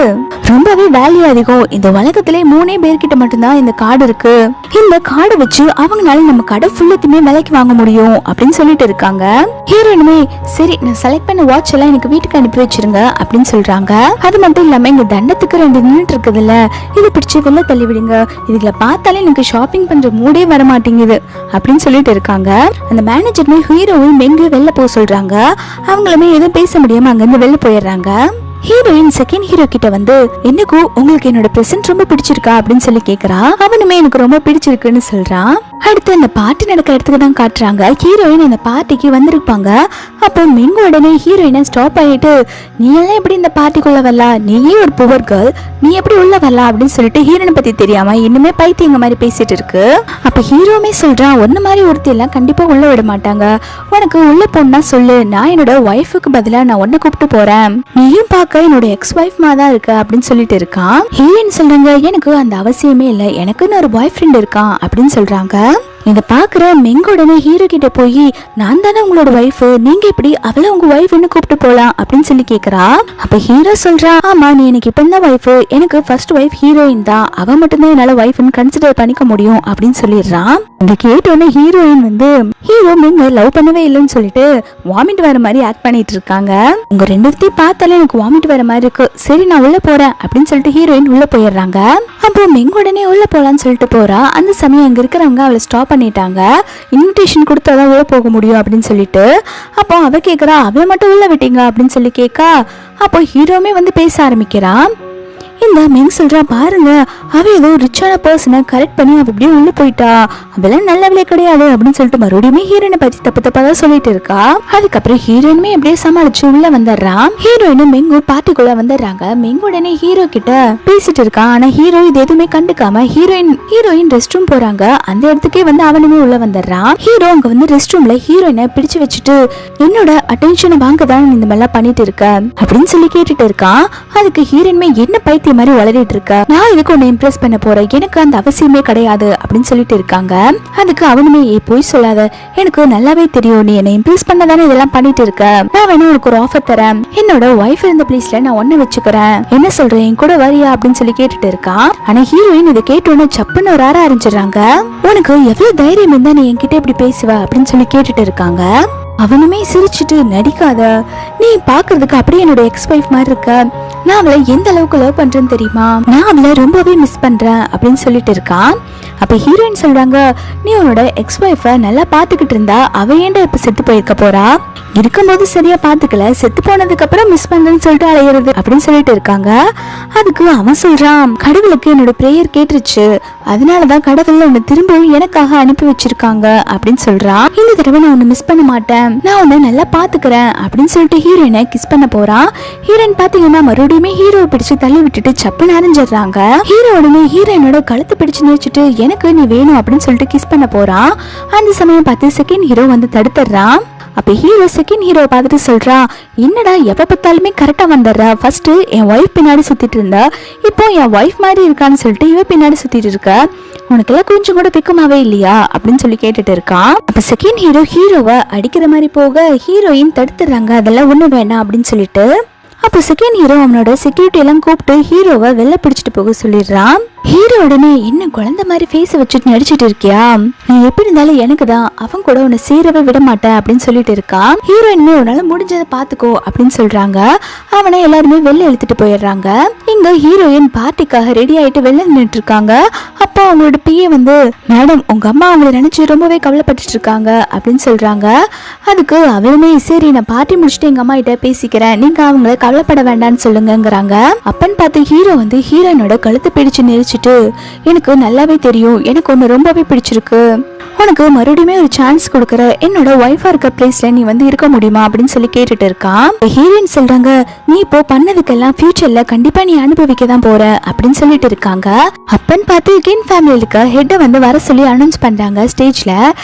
ரொம்பவே வேல்யூ அதிகம், இந்த உலகத்திலே 3 பேர்கிட்ட மட்டும்தான் இந்த கார்டு இருக்கு, இந்த கார்டை வச்சு அவங்களால நம்ம கடை ஃபுல்லத்துமே விலைக்கு வாங்க முடியும் அப்படின்னு சொல்லிட்டு இருக்காங்க. ஹீரோயினுமே, சரி நான் செலக்ட் பண்ண வாட்ச் எல்லாம் எனக்கு வீட்டுக்கு அனுப்பி வச்சிருங்க அப்படின்னு சொல்றாங்க. அது மட்டும் இல்லாம இங்க தண்டத்துக்கு 2 நின்னுட்டு இருக்குதுல்ல, இதை பிடிச்சி வெளில தள்ளி விடுங்க, இதுல பார்த்தாலே எனக்கு ஷாப்பிங் பண்ற மூடே வர மாட்டேங்குது அப்படின்னு சொல்லிட்டு இருக்காங்க. அந்த மேனேஜருமே ஹீரோவும் மெங்கு வெளில போக சொல்றாங்க. அவங்களுமே எதுவும் பேச முடியாம அங்கிருந்து வெளில போயிடுறாங்க. ஹீரோயின் செகண்ட் ஹீரோ கிட்ட வந்து, என்னக்கும் உங்களுக்கு என்னோட பிரசன்ட் ரொம்ப பிடிச்சிருக்கா அப்படின்னு சொல்லி கேக்குறா. அவனுமே எனக்கு ரொம்ப பிடிச்சிருக்குன்னு சொல்றான். அடுத்து அந்த பார்ட்டி நடக்கிற இடத்துக்கு தான் காட்டுறாங்க. ஹீரோயின் அந்த பார்ட்டிக்கு வந்திருப்பாங்க. அப்போ மெங்கு உடனே ஹீரோயினை ஸ்டாப் ஆகிட்டு, நீ எல்லாம் எப்படி இந்த பார்ட்டிக்குள்ள வரலாம், நீயே ஒரு புவர் கேர்ள், நீ எப்படி உள்ள வரலாம் அப்படின்னு சொல்லிட்டு ஹீரோனை பத்தி தெரியாம இன்னுமே பைத்தியங்க மாதிரி பேசிட்டு இருக்கு. அப்ப ஹீரோமே சொல்றான், ஒன்னு மாதிரி ஒருத்தி எல்லாம் கண்டிப்பா உள்ள விட மாட்டாங்க, உனக்கு உள்ள போனா சொல்லு, நான் என்னோட ஒய்ஃபுக்கு பதிலா நான் உன்னை கூப்பிட்டு போறேன், நீயும் பார்க்க என்னோட எக்ஸ் ஒய்ஃப் தான் இருக்க அப்படின்னு சொல்லிட்டு இருக்கான். ஹீரோயின் சொல்றாங்க, எனக்கு அந்த அவசியமே இல்லை, எனக்குன்னு ஒரு பாய் ஃப்ரெண்ட் இருக்கான் அப்படின்னு சொல்றாங்க. இதை பாக்குற மெங்கு உடனே ஹீரோ கிட்ட போய், நான் தானே உங்களோட ஒய்ஃப், நீங்க எப்படி அவளை உங்க ஒய்ஃப்னு கூப்பிட்டு போலாம் அப்படின்னு சொல்லி கேக்குறா. அப்ப ஹீரோ சொல்றா, ஆமா நீ எனக்கு இப்ப தான் ஒய்ஃப், எனக்கு ஃபர்ஸ்ட் ஒய்ஃப் ஹீரோயின் தான், அவ மட்டும்தான் என்னால ஒய்ஃப்னு கன்சிடர் பண்ணிக்க முடியும் அப்படின்னு சொல்லிடுறான். இந்த கேட்டோன்னு ஹீரோயின் வந்து ஹீரோ மெங்க லவ் பண்ணவே இல்லைன்னு சொல்லிட்டு வாமிட் வர மாதிரி ஆக்ட் பண்ணிட்டு இருக்காங்க. உங்க ரெண்டு பேர்த்தையும் பார்த்தாலே எனக்கு வாமிட் வர மாதிரி இருக்கு, சரி நான் உள்ள போறேன் அப்படின்னு சொல்லிட்டு ஹீரோயின் உள்ள போயிடுறாங்க. அப்போ மெங்க உடனே உள்ள போலான்னு சொல்லிட்டு போறா. அந்த சமயம் அங்க இருக்கிறவங்க அவளை ஸ்டாப் பண்ணிட்டாங்க. இன்விடேஷன் கொடுத்தாதான் உள்ள போக முடியும் அப்படின்னு சொல்லிட்டு. அப்போ அவ கேக்குறா, அவ மட்டும் உள்ள விட்டீங்க அப்படின்னு சொல்லி கேட்கா. அப்போ ஹீரோமே வந்து பேச ஆரம்பிக்கிறான். இந்த மெங் சொல்றா, பாருங்க அவ ஏதோ ரிச்சான பர்சனை கரெக்ட் பண்ணி அவ அப்படியே உள்ள போயிட்டா, அவெல்லாம் நல்லவளே கிடையாது அப்படின்னு சொல்லிட்டு மறுபடியுமே ஹீரோயினை பத்தி தப்பு தப்பா தான் சொல்லிட்டு இருக்கா. அதுக்கப்புறம் ஹீரோயினுமே அப்படியே சமாளிச்சு உள்ள வந்துடுறான். ஹீரோயினும் மெங்கும் பார்ட்டிக்குள்ள வந்துடுறாங்க. மெங் உடனே ஹீரோ கிட்ட பேசிட்டு இருக்கான். ஆனா ஹீரோ இது எதுவுமே கண்டுக்காம ஹீரோயின் ரெஸ்ட் ரூம் போறாங்க. அந்த இடத்துக்கே வந்து அவனுமே உள்ள வந்துடுறான். ஹீரோ அங்க வந்து ரெஸ்ட் ரூம்ல ஹீரோயினை பிடிச்சு வச்சுட்டு, என்னோட அட்டென்ஷனை வாங்கதான் இந்த மாதிரிலாம் பண்ணிட்டு இருக்க அப்படின்னு சொல்லி கேட்டுட்டு இருக்கான். அதுக்கு ஹீரோயின்மே என்ன பைத்தியம் மாதிரி வளரிட்டு இருக்க, நான் இதுக்கு உன்னை இம்ப்ரெஸ் பண்ண போறேன், எனக்கு அந்த அவசியமே கிடையாது அப்படின்னு சொல்லிட்டு இருக்காங்க. அதுக்கு அவனுமே, போய் சொல்லாத, எனக்கு நல்லாவே தெரியும் நீ என்னை இம்ப்ரெஸ் பண்ணதானே இதெல்லாம் பண்ணிட்டு இருக்க, நான் வேணும் உனக்கு ஒரு ஆஃபர் தரேன், என்னோட ஒய்ஃப் இருந்த பிளேஸ்ல நான் ஒன்ன வச்சுக்கிறேன், என்ன சொல்றேன் என் கூட வரியா அப்படின்னு சொல்லி கேட்டுட்டு இருக்கான். ஆனா ஹீரோயின் இதை கேட்டோன்னு சப்புன்னு ஒரு ஆற ஆரம்பிச்சிடுறாங்க. உனக்கு எவ்வளவு தைரியம் இருந்தா நீ என்கிட்ட இப்படி பேசுவ அப்படின்னு சொல்லி கேட்டுட்டு இருக்காங்க. அவனுமே சிரிச்சுட்டு, நடிக்காத, நீ பாக்குறதுக்கு அப்படியே என்னோட எக்ஸ் ஒய்ஃப் மாதிரி இருக்க, நான் அவளை எந்த அளவுக்கு லவ் பண்றேன்னு தெரியுமா, நான் அவளை ரொம்பவே மிஸ் பண்றேன் அப்படின்னு சொல்லிட்டு இருக்கான். அப்ப ஹீரோயின் சொல்றாங்க, நீ உன்னோட எக்ஸ் ஒய்ஃபை நல்லா பாத்துக்கிட்டு இருந்தா அவ ஏன்டா இப்ப செத்து போயிருக்க போறா, இருக்கும்போது சரியா பாத்துக்கல, செத்து போனதுக்கு அப்புறம் மிஸ் பண்றேன்னு சொல்லிட்டு அலையிறது அப்படின்னு சொல்லிட்டு இருக்காங்க. அதுக்கு அவன் சொல்றான், கடவுளுக்கு என்னோட பிரேயர் கேட்டுருச்சு, அதனாலதான் கடவுள் உன்னை திரும்பவும் எனக்காக அனுப்பி வச்சிருக்காங்க அப்படின்னு சொல்றான். இந்த தடவை நான் உன்னை மிஸ் பண்ண மாட்டேன், நான் உன்னை நல்லா பாத்துக்கிறேன் அப்படின்னு சொல்லிட்டு ஹீரோயினை கிஸ் பண்ண போறான். ஹீரோயின் பாத்தீங்கன்னா மறுபடியுமே ஹீரோவை பிடிச்சு தள்ளி விட்டுட்டு சப்புன்னு அரைஞ்சிடுறாங்க. ஹீரோ உடனே ஹீரோயினோட கழுத்தை பிடிச்சு நினைச்சிட்டு, எனக்கு நீ வேணும் அப்படின்னு சொல்லிட்டு கிஸ் பண்ண போறான். அந்த சமயம் பார்த்து செகண்ட் ஹீரோ வந்து தடுத்துறான். அப்ப ஹீரோ செகண்ட் ஹீரோ பார்த்துட்டு சொல்றான், என்னடா எப்ப பார்த்தாலுமே கரெக்டா வந்துடுற, ஃபர்ஸ்ட் என் ஒய்ஃப் பின்னாடி சுத்திட்டு இருந்தா, இப்போ என் ஒய்ஃப் மாதிரி இருக்கான்னு சொல்லிட்டு இவ பின்னாடி சுத்திட்டு இருக்க, உனக்கெல்லாம் கொஞ்சம் கூட பிக்கமாவே இல்லையா அப்படின்னு சொல்லி கேட்டுட்டு இருக்கான். அப்ப செகண்ட் ஹீரோ ஹீரோவை அடிக்கிற மாதிரி போக ஹீரோயின் தடுத்துறாங்க, அதெல்லாம் ஒண்ணு வேணாம் அப்படின்னு சொல்லிட்டு. அப்போ செகண்ட் ஹீரோ அவனோட செக்யூரிட்டி எல்லாம் கூப்பிட்டு ஹீரோவை வெளில பிடிச்சிட்டு போக சொல்லிடுறான். ஹீரோ உடனே, என்ன குழந்தை மாதிரி ஃபேஸ் வச்சுட்டு நடிச்சிட்டு இருக்கியா, நீ எப்படி இருந்தாலும் எனக்கு தான், அவன் கூட உன்னை சேரவே விட மாட்டேன் அப்படின்னு சொல்லிட்டு இருக்கான். ஹீரோயின்மே உன்னால முடிஞ்சதை பாத்துக்கோ அப்படின்னு சொல்றாங்க. அவனை எல்லாருமே வெளில இழுத்துட்டு போயிடுறாங்க. இங்க ஹீரோயின் பார்ட்டிக்காக ரெடி ஆயிட்டு வெளில நின்றுட்டு இருக்காங்க. அப்போ அவங்களோட பிஏ வந்து, மேடம் உங்க அம்மா அவங்களை நினைச்சு ரொம்பவே கவலைப்பட்டு இருக்காங்க அப்படின்னு சொல்றாங்க. அதுக்கு அவளுமே, சரி நான் பார்ட்டி முடிச்சுட்டு எங்க அம்மா கிட்ட பேசிக்கிறேன், நீங்க அவங்கள கவலைப்பட வேண்டாம்னு சொல்லுங்கிறாங்க. அப்பன்னு பார்த்து ஹீரோ வந்து ஹீரோயினோட கழுத்தை பிடிச்சு நெரிச்சிட்டு, எனக்கு நல்லாவே தெரியும், எனக்கு ஒன்னு ரொம்பவே பிடிச்சிருக்கு, உனக்கு மறுபடியுமே ஒரு சான்ஸ் கொடுக்குற, என்னோட ஒய்ஃபா இருக்க பிளேஸ்ல நீ வந்து இருக்க முடியுமா அப்படின்னு சொல்லி கேட்டுட்டு இருக்கான். ஹீரோயின் சொல்றாங்க, நீ இப்போ பண்ணதுக்கெல்லாம் ஃபியூச்சர்ல கண்டிப்பா நீ அனுபவிக்க தான் போற அப்படின்னு சொல்லிட்டு இருக்காங்க. அப்பன்னு பார்த்து கின் ஃபேமிலிக்கு ஹெட்டை வந்து வர சொல்லி அனௌன்ஸ் பண்றாங்க ஸ்டேஜ்ல.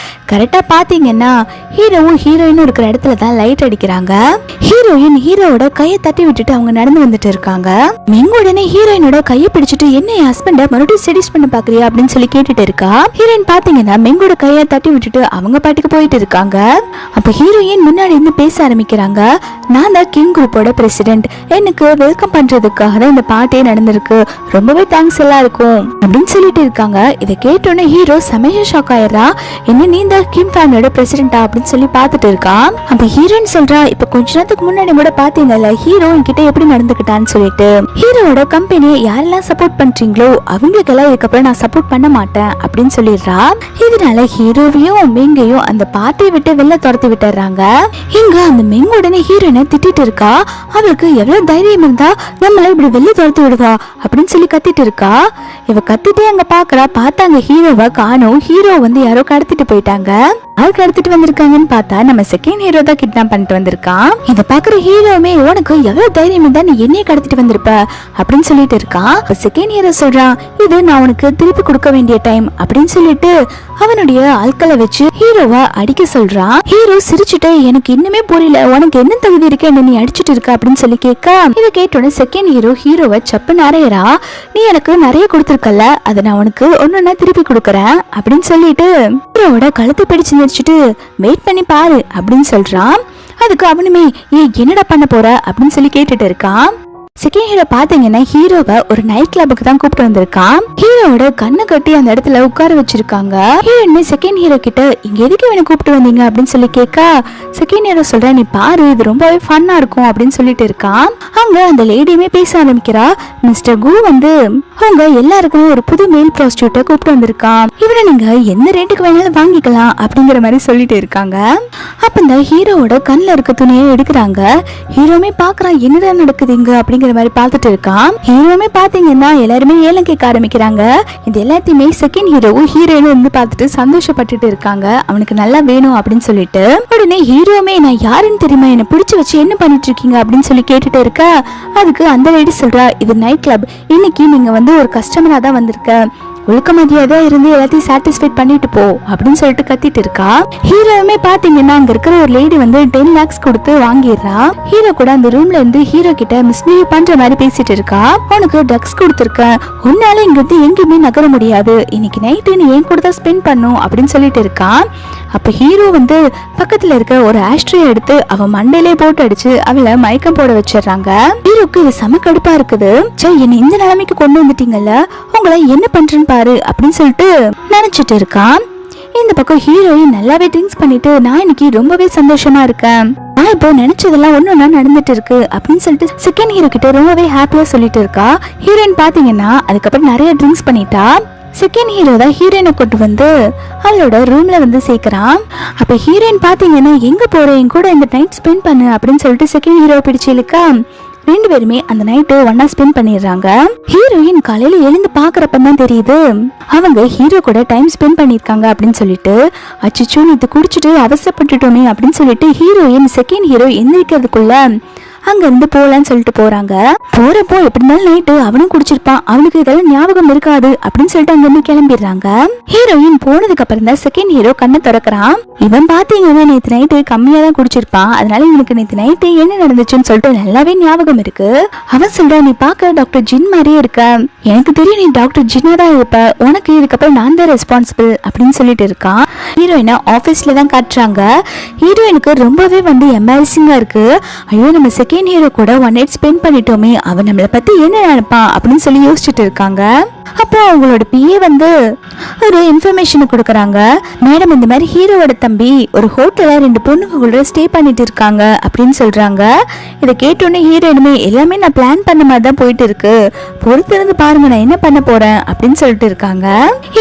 கரெக்டா பாத்தீங்கன்னா ஹீரோவும் ஹீரோயினும் இருக்கிற இடத்துல தான் லைட் அடிக்கிறாங்க. ஹீரோயின் ஹீரோவோட கையை தட்டி விட்டுட்டு அவங்க நடந்து வந்துட்டு இருக்காங்க. மெங் உடனே ஹீரோயினோட கையை பிடிச்சிட்டு, என்ன என் ஹஸ்பண்ட மறுபடியும் செடியூஸ் பண்ண பாக்குறியா அப்படின்னு சொல்லி கேட்டுட்டு இருக்கா. ஹீரோயின் பாத்தீங்கன்னா மெங்கோட கையை தட்டி விட்டுட்டு அவங்க பாட்டுக்கு போயிட்டு இருக்காங்க. அப்ப ஹீரோயின் முன்னாடி இருந்து பேச ஆரம்பிக்கிறாங்க, நான் தான் கிங் குரூப்போட பிரசிடென்ட், எனக்கு வெல்கம் பண்றதுக்காக தான் இந்த பார்ட்டியே நடந்திருக்கு, ரொம்பவே தேங்க்ஸ் எல்லாம் இருக்கும் அப்படின்னு சொல்லிட்டு இருக்காங்க. இதை கேட்டோன்னே ஹீரோ செமையா ஷாக் ஆயிடுறா, என்ன நீ தான் கிங் ஃபேமிலியோட பிரசிடென்டா அப்படின்னு சொல்லி பார்த்துட்டு இருக்கான். அப்ப ஹீரோயின் சொல்றா, இப்ப கொஞ்ச நேரத்துக்கு முன்னாடி கூட பாத்தீங்கல்ல ஹீரோ என்கிட்ட எப்படி நடந்துக்கிட்டான்னு சொல்லிட்டு, ஹீரோவோட கம்பெனியை யாரெல்லாம் சப்போர்ட் பண்றீங்களோ அவங்களுக்கெல்லாம் இதுக்கப்புறம் நான் சப்போர்ட் பண்ண மாட்டேன் அப்படின்னு சொல்லிடுறா. இதனால ஹீரோவையும் மெங்கையும் அந்த பார்ட்டியை விட்டு வெளில துரத்தி விட்டுறாங்க. இங்க அந்த மெங் உடனே ஹீரோனை திட்டிட்டு இருக்கா. அவளுக்கு எவ்வளவு தைரியம் இருந்தா நம்மள இப்படி வெளில துரத்தி விடுவா அப்படின்னு சொல்லி கத்திட்டு இருக்கா. இவ கத்திட்டே அங்க பாக்குறா. பார்த்தா அங்க ஹீரோவை காணோம். ஹீரோ வந்து யாரோ கடத்திட்டு போயிட்டாங்க. யாருக்கு கடத்திட்டு வந்திருக்காங்கன்னு பார்த்தா நம்ம செகண்ட் ஹீரோ தான் கிட்னாப் பண்ணிட்டு வந்திருக்கான். இத பாக்குற ஹீரோமே உனக்கு எவ்வளவு தைரியம் இருந்தா நீ என்னைய கடத்திட்டு வந்திருப்ப அப்படின்னு சொல்லிட்டு இருக்கான். செகண்ட் ஹீரோ சொல்றான், இது நான் உனக்கு திருப்பி கொடுக்க வேண்டிய டைம் அப்படின்னு சொல்லிட்டு அவனுடைய ஆட்களை வச்சு ஹீரோவை அடிக்க சொல்றான். ஹீரோ சிரிச்சுட்டு, எனக்கு இன்னுமே புரியல, உனக்கு என்ன தகுதி இருக்கு என்ன நீ அடிச்சுட்டு இருக்க அப்படின்னு சொல்லி கேட்க, இதை கேட்டோட செகண்ட் ஹீரோ ஹீரோவை சப்பு நிறையறா. நீ எனக்கு நிறைய கொடுத்துருக்கல, அதை நான் உனக்கு ஒன்னொன்னா திருப்பி கொடுக்கறேன் அப்படின்னு சொல்லிட்டு ஹீரோவோட கழுத்தை பிடிச்சு நிறுச்சிட்டு வெயிட் பண்ணி பாரு அப்படின்னு சொல்றான். அதுக்கு அவனுமே என்னடா பண்ண போற அப்படின்னு சொல்லி கேட்டுட்டு இருக்கான். செகண்ட் ஹீரோ பாத்தீங்கன்னா ஹீரோவை ஒரு நைட் கிளப்புக்கு தான் கூப்பிட்டு வந்திருக்கான். ஹீரோவோட கண்ணை கட்டி அந்த இடத்துல உட்கார வச்சிருக்காங்க. ஹீரோயின்மே செகண்ட் ஹீரோ கிட்ட இங்க எதுக்கு வேணும் கூப்பிட்டு வந்தீங்க அப்படின்னு சொல்லி கேட்க, செகண்ட் ஹீரோ சொல்ற, நீ பாரு இது ரொம்பவே ஃபன்னா இருக்கும் அப்படின்னு சொல்லிட்டு இருக்கான். அங்க அந்த லேடியுமே பேச ஆரம்பிக்கிறா. மிஸ்டர் கு வந்து அவங்க எல்லாருக்குமே ஒரு புது மேல் ப்ராஸ்டியூட்டை கூப்பிட்டு வந்திருக்கான். இவரை நீங்க எந்த ரேட்டுக்கு வேணாலும் வாங்கிக்கலாம் அப்படிங்கிற மாதிரி சொல்லிட்டு இருக்காங்க. அப்ப இந்த ஹீரோவோட கண்ணில் இருக்க துணியை எடுக்கிறாங்க. ஹீரோமே பாக்குறான் என்னடா நடக்குதுங்க அப்படிங்கிற மாதிரி பார்த்துட்டு இருக்கான். ஹீரோமே பாத்தீங்கன்னா எல்லாருமே ஏலம் கேட்க ஆரம்பிக்கிறாங்க. இது எல்லாத்தையுமே செகண்ட் ஹீரோவும் ஹீரோயினும் வந்து பார்த்துட்டு சந்தோஷப்பட்டுட்டு இருக்காங்க. அவனுக்கு நல்லா வேணும் அப்படின்னு சொல்லிட்டு உடனே ஹீரோமே நான் யாருன்னு தெரியுமா, என்ன பிடிச்சு வச்சு என்ன பண்ணிட்டு இருக்கீங்க அப்படின்னு சொல்லி கேட்டுட்டு இருக்க, அதுக்கு அந்த லேடி சொல்றா, இது நைட் கிளப், இன்னைக்கு நீங்க வந்து ஒரு கஸ்டமரா தான் வந்திருக்க, ஒழுக்க மதியாதா இருந்து எல்லாத்தையும் சாட்டிஸ்ஃபைட் பண்ணிட்டு போ அப்படின்னு சொல்லிட்டு கத்திட்டு இருக்கா. ஹீரோவுமே பாத்தீங்கன்னா அங்க இருக்கிற ஒரு லேடி வந்து 10 lakhs கொடுத்து வாங்கிடுறா. ஹீரோ கூட அந்த ரூம்ல இருந்து ஹீரோ கிட்ட மிஸ்பிஹேவ் பண்ற மாதிரி பேசிட்டு இருக்கா. உனக்கு ட்ரக்ஸ் கொடுத்துருக்கேன், உன்னால இங்க இருந்து எங்கேயுமே நகர முடியாது, இன்னைக்கு நைட்டு நீ ஏன் கூட தான் ஸ்பெண்ட் பண்ணும் அப்படின்னு சொல்லிட்டு இருக்கான். அப்ப ஹீரோ வந்து பக்கத்துல இருக்க ஒரு ஆஸ்ட்ரே எடுத்து அவ மண்டையிலே போட்டு அடிச்சு அவளை மயக்கம் போட வச்சிடறாங்க. ஹீரோக்கு இது செம கடுப்பா இருக்குது. என்ன இந்த நிலைமைக்கு கொண்டு வந்துட்டீங்கல்ல, உங்களை என்ன பண்றேன்னு பாரு அப்படின்னு சொல்லிட்டு நினைச்சிட்டு இருக்கான். இந்த பக்கம் ஹீரோயின் நல்லாவே ட்ரிங்க்ஸ் பண்ணிட்டு, நான் இன்னைக்கு ரொம்பவே சந்தோஷமா இருக்கேன், நான் இப்போ நினைச்சதெல்லாம் ஒன்னொன்னா நடந்துட்டு இருக்கு அப்படின்னு சொல்லிட்டு செகண்ட் ஹீரோ கிட்ட ரொம்பவே ஹாப்பியா சொல்லிட்டு இருக்கா. ஹீரோயின் பாத்தீங்கன்னா அதுக்கப்புறம் நிறைய ட்ரிங்க்ஸ் பண்ணிட்டா. செகண்ட் ஹீரோ தான் ஹீரோயினை கொண்டு வந்து அவளோட ரூம்ல வந்து சேர்க்கிறான். அப்ப ஹீரோயின் பாத்தீங்கன்னா எங்க போறேன் கூட இந்த நைட் ஸ்பெண்ட் பண்ணு அப்படின்னு சொல்லிட்டு செகண்ட் ஹீரோ பிடிச்சு இழுக்க, ரெண்டு பேருமே அந்த நைட்டு ஒன்னா ஸ்பெண்ட் பண்ணிடுறாங்க. ஹீரோயின் காலையில எழுந்து பாக்குறப்பதான் தெரியுது அவங்க ஹீரோ கூட டைம் ஸ்பெண்ட் பண்ணிருக்காங்க அப்படின்னு சொல்லிட்டு, அச்சுச்சோ இது குடிச்சிட்டு அவசரப்பட்டுட்டோமே அப்படின்னு சொல்லிட்டு ஹீரோயின் செகண்ட் ஹீரோ எந்திரிக்கிறதுக்குள்ள அங்க இருந்து போலான்னு சொல்லிட்டு போறாங்க. போறப்போ எப்படி இருந்தாலும் நைட்டு அவனும் குடிச்சிருப்பான், அவனுக்கு இதெல்லாம் ஞாபகம் இருக்காது அப்படின்னு சொல்லிட்டு அங்க இருந்து கிளம்பிடுறாங்க. ஹீரோயின் போனதுக்கு அப்புறம் தான் செகண்ட் ஹீரோ கண்ணை திறக்கிறான். இவன் பாத்தீங்கன்னா நேத்து நைட்டு கம்மியா தான் குடிச்சிருப்பான், அதனால இவனுக்கு நேத்து நைட்டு என்ன நடந்துச்சுன்னு சொல்லிட்டு நல்லாவே ஞாபகம் இருக்கு. அவன் சொல்றா, நீ பாக்க டாக்டர் ஜின் மாதிரியே இருக்க, எனக்கு தெரியும் நீ டாக்டர் ஜின்னா தான் இருப்ப, உனக்கு இதுக்கப்புறம் நான் தான் ரெஸ்பான்சிபிள் அப்படின்னு சொல்லிட்டு இருக்கான். ஹீரோயினை ஆபீஸ்ல தான் காட்டுறாங்க. ஹீரோயினுக்கு ரொம்பவே வந்து எம்பாரசிங்கா இருக்கு. ஐயோ நம்ம செகண்ட் ஹீரோ கூட ஒன் நைட் ஸ்பெண்ட் பண்ணிட்டோமே, அவன் நம்மளை பத்தி என்ன நினைப்பான் அப்படின்னு சொல்லி யோசிச்சுட்டு இருக்காங்க. அப்போ அவங்களோட பிஏ வந்து ஒரு இன்ஃபர்மேஷன் கொடுக்குறாங்க. மேடம் இந்த மாதிரி ஹீரோவோட தம்பி ஒரு ஹோட்டல்ல 2 பொண்ணுங்க கூட ஸ்டே பண்ணிட்டு இருக்காங்க அப்படின்னு சொல்றாங்க. இதை கேட்டோன்னே ஹீரோயினுமே எல்லாமே நான் பிளான் பண்ண மாதிரி தான் போயிட்டு இருக்கு, பொறுத்திருந்து பாருங்க நான் என்ன பண்ண போறேன் அப்படின்னு சொல்லிட்டு இருக்காங்க.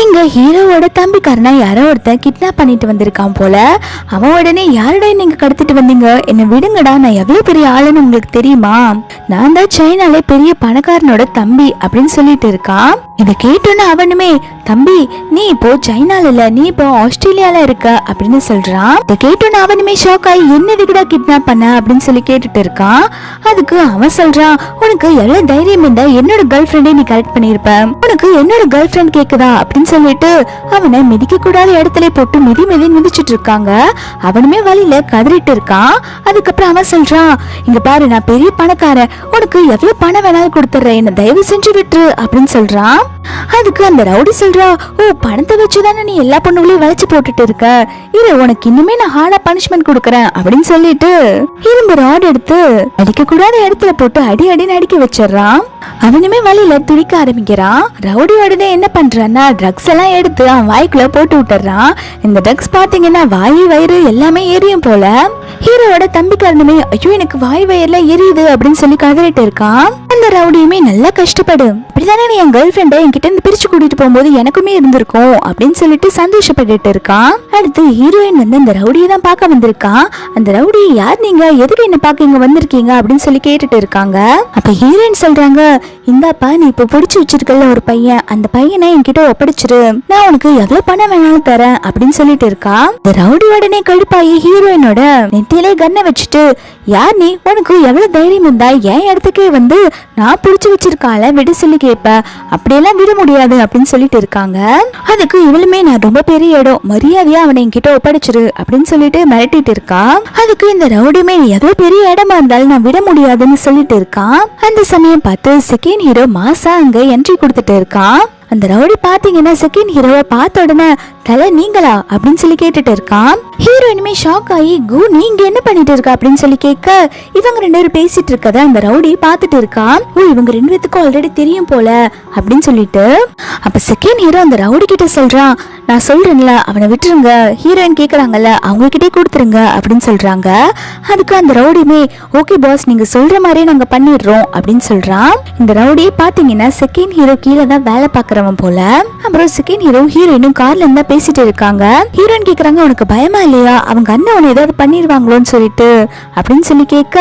இங்க ஹீரோவோட தம்பிக்காரனா யாரோ ஒருத்தன் கிட்னாப் பண்ணிட்டு வந்திருக்கான் போல. அவன் உடனே யாருடா நீங்க கடத்திட்டு வந்தீங்க, என்ன விடுங்கடா, நான் எவ்வளவு பெரிய ஆளுன்னு உங்களுக்கு தெரியுமா, நான் தான் சைனாலே பெரிய பணக்காரனோட தம்பி அப்படின்னு சொல்லிட்டு இருக்கான். இதை கேட்டோன்னு அவனுமே, தம்பி நீ இப்போ சைனால இல்ல, நீ இப்போ ஆஸ்திரேலியால இருக்க அப்படின்னு சொல்றான். இதை கேட்டோன்னு அவனுமே ஷாக் ஆகி என்ன விகடா கிட்னாப் பண்ண அப்படின்னு சொல்லி கேட்டுட்டு இருக்கான். அதுக்கு அவன் சொல்றான், உனக்கு எவ்வளவு தைரியம் இருந்தா என்னோட கேர்ள் ஃப்ரெண்டே நீ கரெக்ட் பண்ணிருப்ப, உனக்கு என்னோட கேர்ள் ஃப்ரெண்ட் கேக்குதா அப்படின்னு சொல்லிட்டு அவனை மிதிக்க கூடாத இடத்துல போட்டு மிதி மிதிச்சிட்டு இருக்காங்க. அவனுமே வழியில கதறிட்டு இருக்கான். அதுக்கப்புறம் அவன் சொல்றான், இங்க பாரு நான் பெரிய பணக்காரன், உனக்கு எவ்வளவு பணம் வேணாலும் கொடுத்துறேன், என்ன தயவு செஞ்சு விட்டுரு அப்படின்னு சொல்றான். அதுக்கு அந்த ரவுடி சொல்றா, ஓ பணத்தை வச்சுதானே நீ எல்லா பொண்ணுகளையும் வளைச்சு போட்டுட்டு இருக்க, இல்ல உனக்கு இன்னுமே நான் ஹார்டா பனிஷ்மெண்ட் கொடுக்கறேன் அப்படின்னு சொல்லிட்டு இரும்பு ராட் எடுத்து அடிக்க கூடாத இடத்துல போட்டு அடி அடின்னு அடிக்க வச்சிடறான். அவனுமே வழியில துடிக்க ஆரம்பிக்கிறான். ரவுடி உடனே என்ன பண்றான்னா ட்ரக்ஸ் எல்லாம் எடுத்து அவன் வாய்க்குள்ள போட்டு விட்டுறான். இந்த ட்ரக்ஸ் பாத்தீங்கன்னா வாய் வயிறு எல்லாமே எரியும் போல. ஹீரோவோட தம்பிக்காரனுமே ஐயோ எனக்கு வாய் வயிறுல எரியுது அப்படின்னு சொல்லி கதறிட்டு இருக்கான். அந்த இந்த ரவுடியுமே நல்லா கஷ்டப்படு, இப்படிதானே நீ என் கேர்ள் ஃப்ரெண்டை என்கிட்ட இருந்து பிரிச்சு கூட்டிட்டு போகும்போது எனக்குமே இருந்திருக்கும் அப்படின்னு சொல்லிட்டு சந்தோஷப்பட்டுட்டு இருக்கான். அடுத்து ஹீரோயின் வந்து அந்த ரவுடியை தான் பார்க்க வந்திருக்கான். அந்த ரவுடி யார், நீங்க எதுக்கு என்ன பார்க்க இங்க வந்திருக்கீங்க அப்படின்னு சொல்லி கேட்டுட்டு இருக்காங்க. அப்ப ஹீரோயின் சொல்றாங்க, இந்தாப்பா நீ இப்ப பிடிச்சு வச்சிருக்கல ஒரு பையன், அந்த பையனை என்கிட்ட ஒப்படைச்சிரு, நான் உனக்கு எவ்வளவு பணம் வேணாலும் தரேன் அப்படின்னு சொல்லிட்டு இருக்கா. இந்த ரவுடி உடனே கடுப்பாயி ஹீரோயினோட நெத்தியிலே கண்ணை வச்சுட்டு, யார் நீ, உனக்கு எவ்வளவு தைரியம் இருந்தா என் இடத்துக்கே வந்து நான் பிடிச்சு வச்சிருக்கால விட சொல்லி கேட்ப, அப்படியெல்லாம் விட முடியாது அப்படின்னு சொல்லிட்டு இருக்காங்க. அதுக்கு இவளுமே, நான் ரொம்ப பெரிய இடம், மரியாதையா அவனை என்கிட்ட ஒப்படைச்சிரு அப்படின்னு சொல்லிட்டு மிரட்டிட்டு இருக்கா. அதுக்கு இந்த ரவுடியுமே, எவ்வளவு பெரிய இடமா இருந்தாலும் நான் விட முடியாதுன்னு சொல்லிட்டு இருக்கான். அந்த சமயம் பார்த்து செகண்ட் ஹீரோ மாசா அங்க என்ட்ரி கொடுத்துட்டு இருக்கான். அந்த ரவுடி பாத்தீங்கன்னா செகண்ட் ஹீரோவை பார்த்த உடனே, தலை நீங்களா அப்படின்னு சொல்லி கேட்டுட்டு இருக்கான். ஹீரோயினுமே ஷாக் ஆகி, கு நீங்க என்ன பண்ணிட்டு இருக்க அப்படின்னு சொல்லி கேட்க, இவங்க ரெண்டு பேரும் பேசிட்டு இருக்கத அந்த ரவுடி பாத்துட்டு இருக்கான். ஓ இவங்க ரெண்டு பேத்துக்கும் ஆல்ரெடி தெரியும் போல அப்படின்னு சொல்லிட்டு, அப்ப செகண்ட் ஹீரோ அந்த ரவுடி கிட்ட சொல்றான், நான் சொல்றேன்ல அவனை விட்டுருங்க, ஹீரோயின் கேக்குறாங்கல்ல அவங்க கிட்டே கொடுத்துருங்க அப்படின்னு சொல்றாங்க. அதுக்கு அந்த ரவுடியுமே, ஓகே பாஸ் நீங்க சொல்ற மாதிரியே நாங்க பண்ணிடுறோம் அப்படின்னு சொல்றான். இந்த ரவுடி பாத்தீங்கன்னா செகண்ட் ஹீரோ கீழே தான் வேலை பாக்குறவன் போல. அப்புறம் செகண்ட் ஹீரோ ஹீரோயினும் கார்ல இருந்தா பேசிட்டு இருக்காங்க. ஹீரோயின் கேக்குறாங்க, உனக்கு பயமா இல்லையா, அவங்க அண்ணன் அவனை ஏதாவது பண்ணிடுவாங்களோன்னு சொல்லிட்டு அப்படின்னு சொல்லி கேட்க,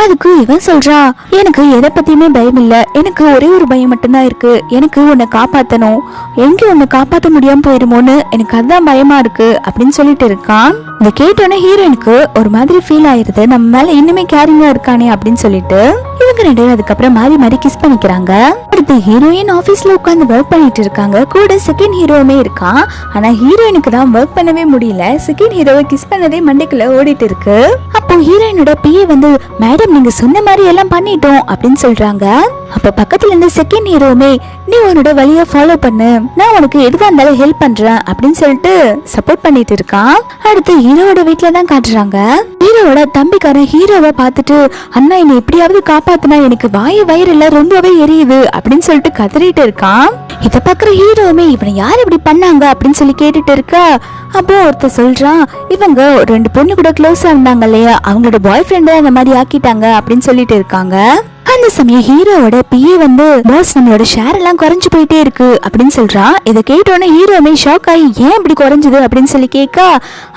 அதுக்கு இவன் சொல்றா, எனக்கு எதை பத்தியுமே பயம் இல்ல, எனக்கு ஒரே ஒரு பயம் மட்டும்தான் இருக்கு, எனக்கு உன்னை காப்பாத்தணும், எங்க உன்னை காப்பாத்த முடியாம போயிருமோன்னு எனக்கு அதுதான் பயமா இருக்கு அப்படின்னு சொல்லிட்டு இருக்கான். இந்த கேட்டோன்னே ஹீரோயினுக்கு ஒரு மாதிரி ஃபீல் ஆயிருது, நம்ம மேல இன்னுமே கேரிங்கா இருக்கானே அப்படின்னு சொல்லிட்டு இவங்க ரெண்டு பேரும் அதுக்கப்புறம் மாறி மாறி கிஸ் பண்ணிக்கிறாங்க. அடுத்து ஹீரோயின் ஆபீஸ்ல உட்காந்து ஒர்க் பண்ணிட்டு இருக்காங்க. கூட செகண்ட் ஹீரோவுமே இருக்கான். ஆனா ஹீரோயினுக்கு தான் ஒர்க் பண்ணவே முடியல, செகண்ட் ஹீரோவை கிஸ் பண்ணதே மண்டைக்குள்ள ஓடிட்டு இருக்கு. அப்போ ஹீரோயினோட பிஏ வந்து, மேடம் நீங்க சொன்ன மாதிரி எல்லாம் பண்ணிட்டோம் அப்படின்னு சொல்றாங்க. அப்ப பக்கத்துல இருந்து செகண்ட் ஹீரோவுமே, நீ உன்னோட வழியை ஃபாலோ பண்ணு, நான் உனக்கு எதுவா இருந்தாலும் ஹெல்ப் பண்றேன் அப்படின்னு சொல்லிட்டு சப்போர்ட் பண்ணிட்டு இருக்கான். அடுத்து ஹீரோவோட வீட்டுல தான் காட்டுறாங்க. ஹீரோவோட தம்பிக்காரன் ஹீரோவை பார்த்துட்டு, அண்ணா என்னை எப்படியாவது காப்பாத்தினா, எனக்கு வயிறுல ரொம்பவே எரியுது அப்படின்னு சொல்லிட்டு கதறிட்டு இருக்கான். இத பாக்குற ஹீரோவுமே, இவனை யார் இப்படி பண்ணாங்க அப்படின்னு சொல்லி கேட்டுட்டு இருக்கா. அப்போ ஒருத்தர் சொல்றான், இவங்க ரெண்டு பொண்ணு கூட க்ளோஸா இருந்தாங்க இல்லையா, அவங்களோட பாய் ஃப்ரெண்ட அந்த மாதிரி ஆக்கிட்டாங்க அப்படின்னு சொல்லிட்டு இருக்காங்க. அந்த சமயம் ஹீரோவோட பிஏ வந்து, பாஸ் நம்மளோட ஷேர் எல்லாம் குறைஞ்சு போயிட்டே இருக்கு அப்படின்னு சொல்றான். இதை கேட்டோன்னே ஹீரோமே ஷாக் ஆகி, ஏன் இப்படி குறைஞ்சது அப்படின்னு சொல்லி கேட்க,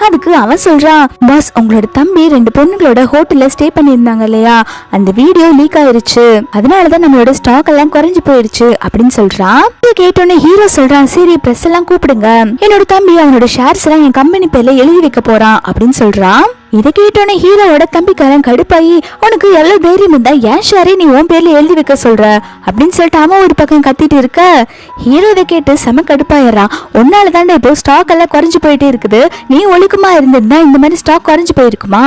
அதுக்கு அவன் சொல்றான், பாஸ் உங்களோட தம்பி ரெண்டு பொண்ணுங்களோட ஹோட்டல்ல ஸ்டே பண்ணியிருந்தாங்க இல்லையா, அந்த வீடியோ லீக் ஆயிருச்சு, அதனாலதான் நம்மளோட ஸ்டாக் எல்லாம் குறைஞ்சு போயிருச்சு அப்படின்னு சொல்றான். இதை கேட்டோன்னே ஹீரோ சொல்றான், சரி பிரஸ் எல்லாம் கூப்பிடுங்க, என்னோட தம்பி அவனோட ஷேர்ஸ் எல்லாம் என் கம்பெனி பேர்ல எழுதி வைக்க போறான் அப்படின்னு சொல்றான். இதை கேட்டோன்னே ஹீரோவோட தம்பிக்காரன் கடுப்பாயி, உனக்கு எவ்வளவு தைரியம் இருந்தா ஏன் ஷேரே நீ உன் பேர்ல எழுதி வைக்க சொல்ற அப்படின்னு சொல்லிட்டு அவன் ஒரு பக்கம் கத்திட்டு இருக்க. ஹீரோ இதை கேட்டு செம கடுப்பாயிடுறான். உன்னால தாண்டா இப்போ ஸ்டாக் எல்லாம் குறைஞ்சு போயிட்டே இருக்குது, நீ ஒழுக்கமா இருந்திருந்தா இந்த மாதிரி ஸ்டாக் குறைஞ்சு போயிருக்குமா,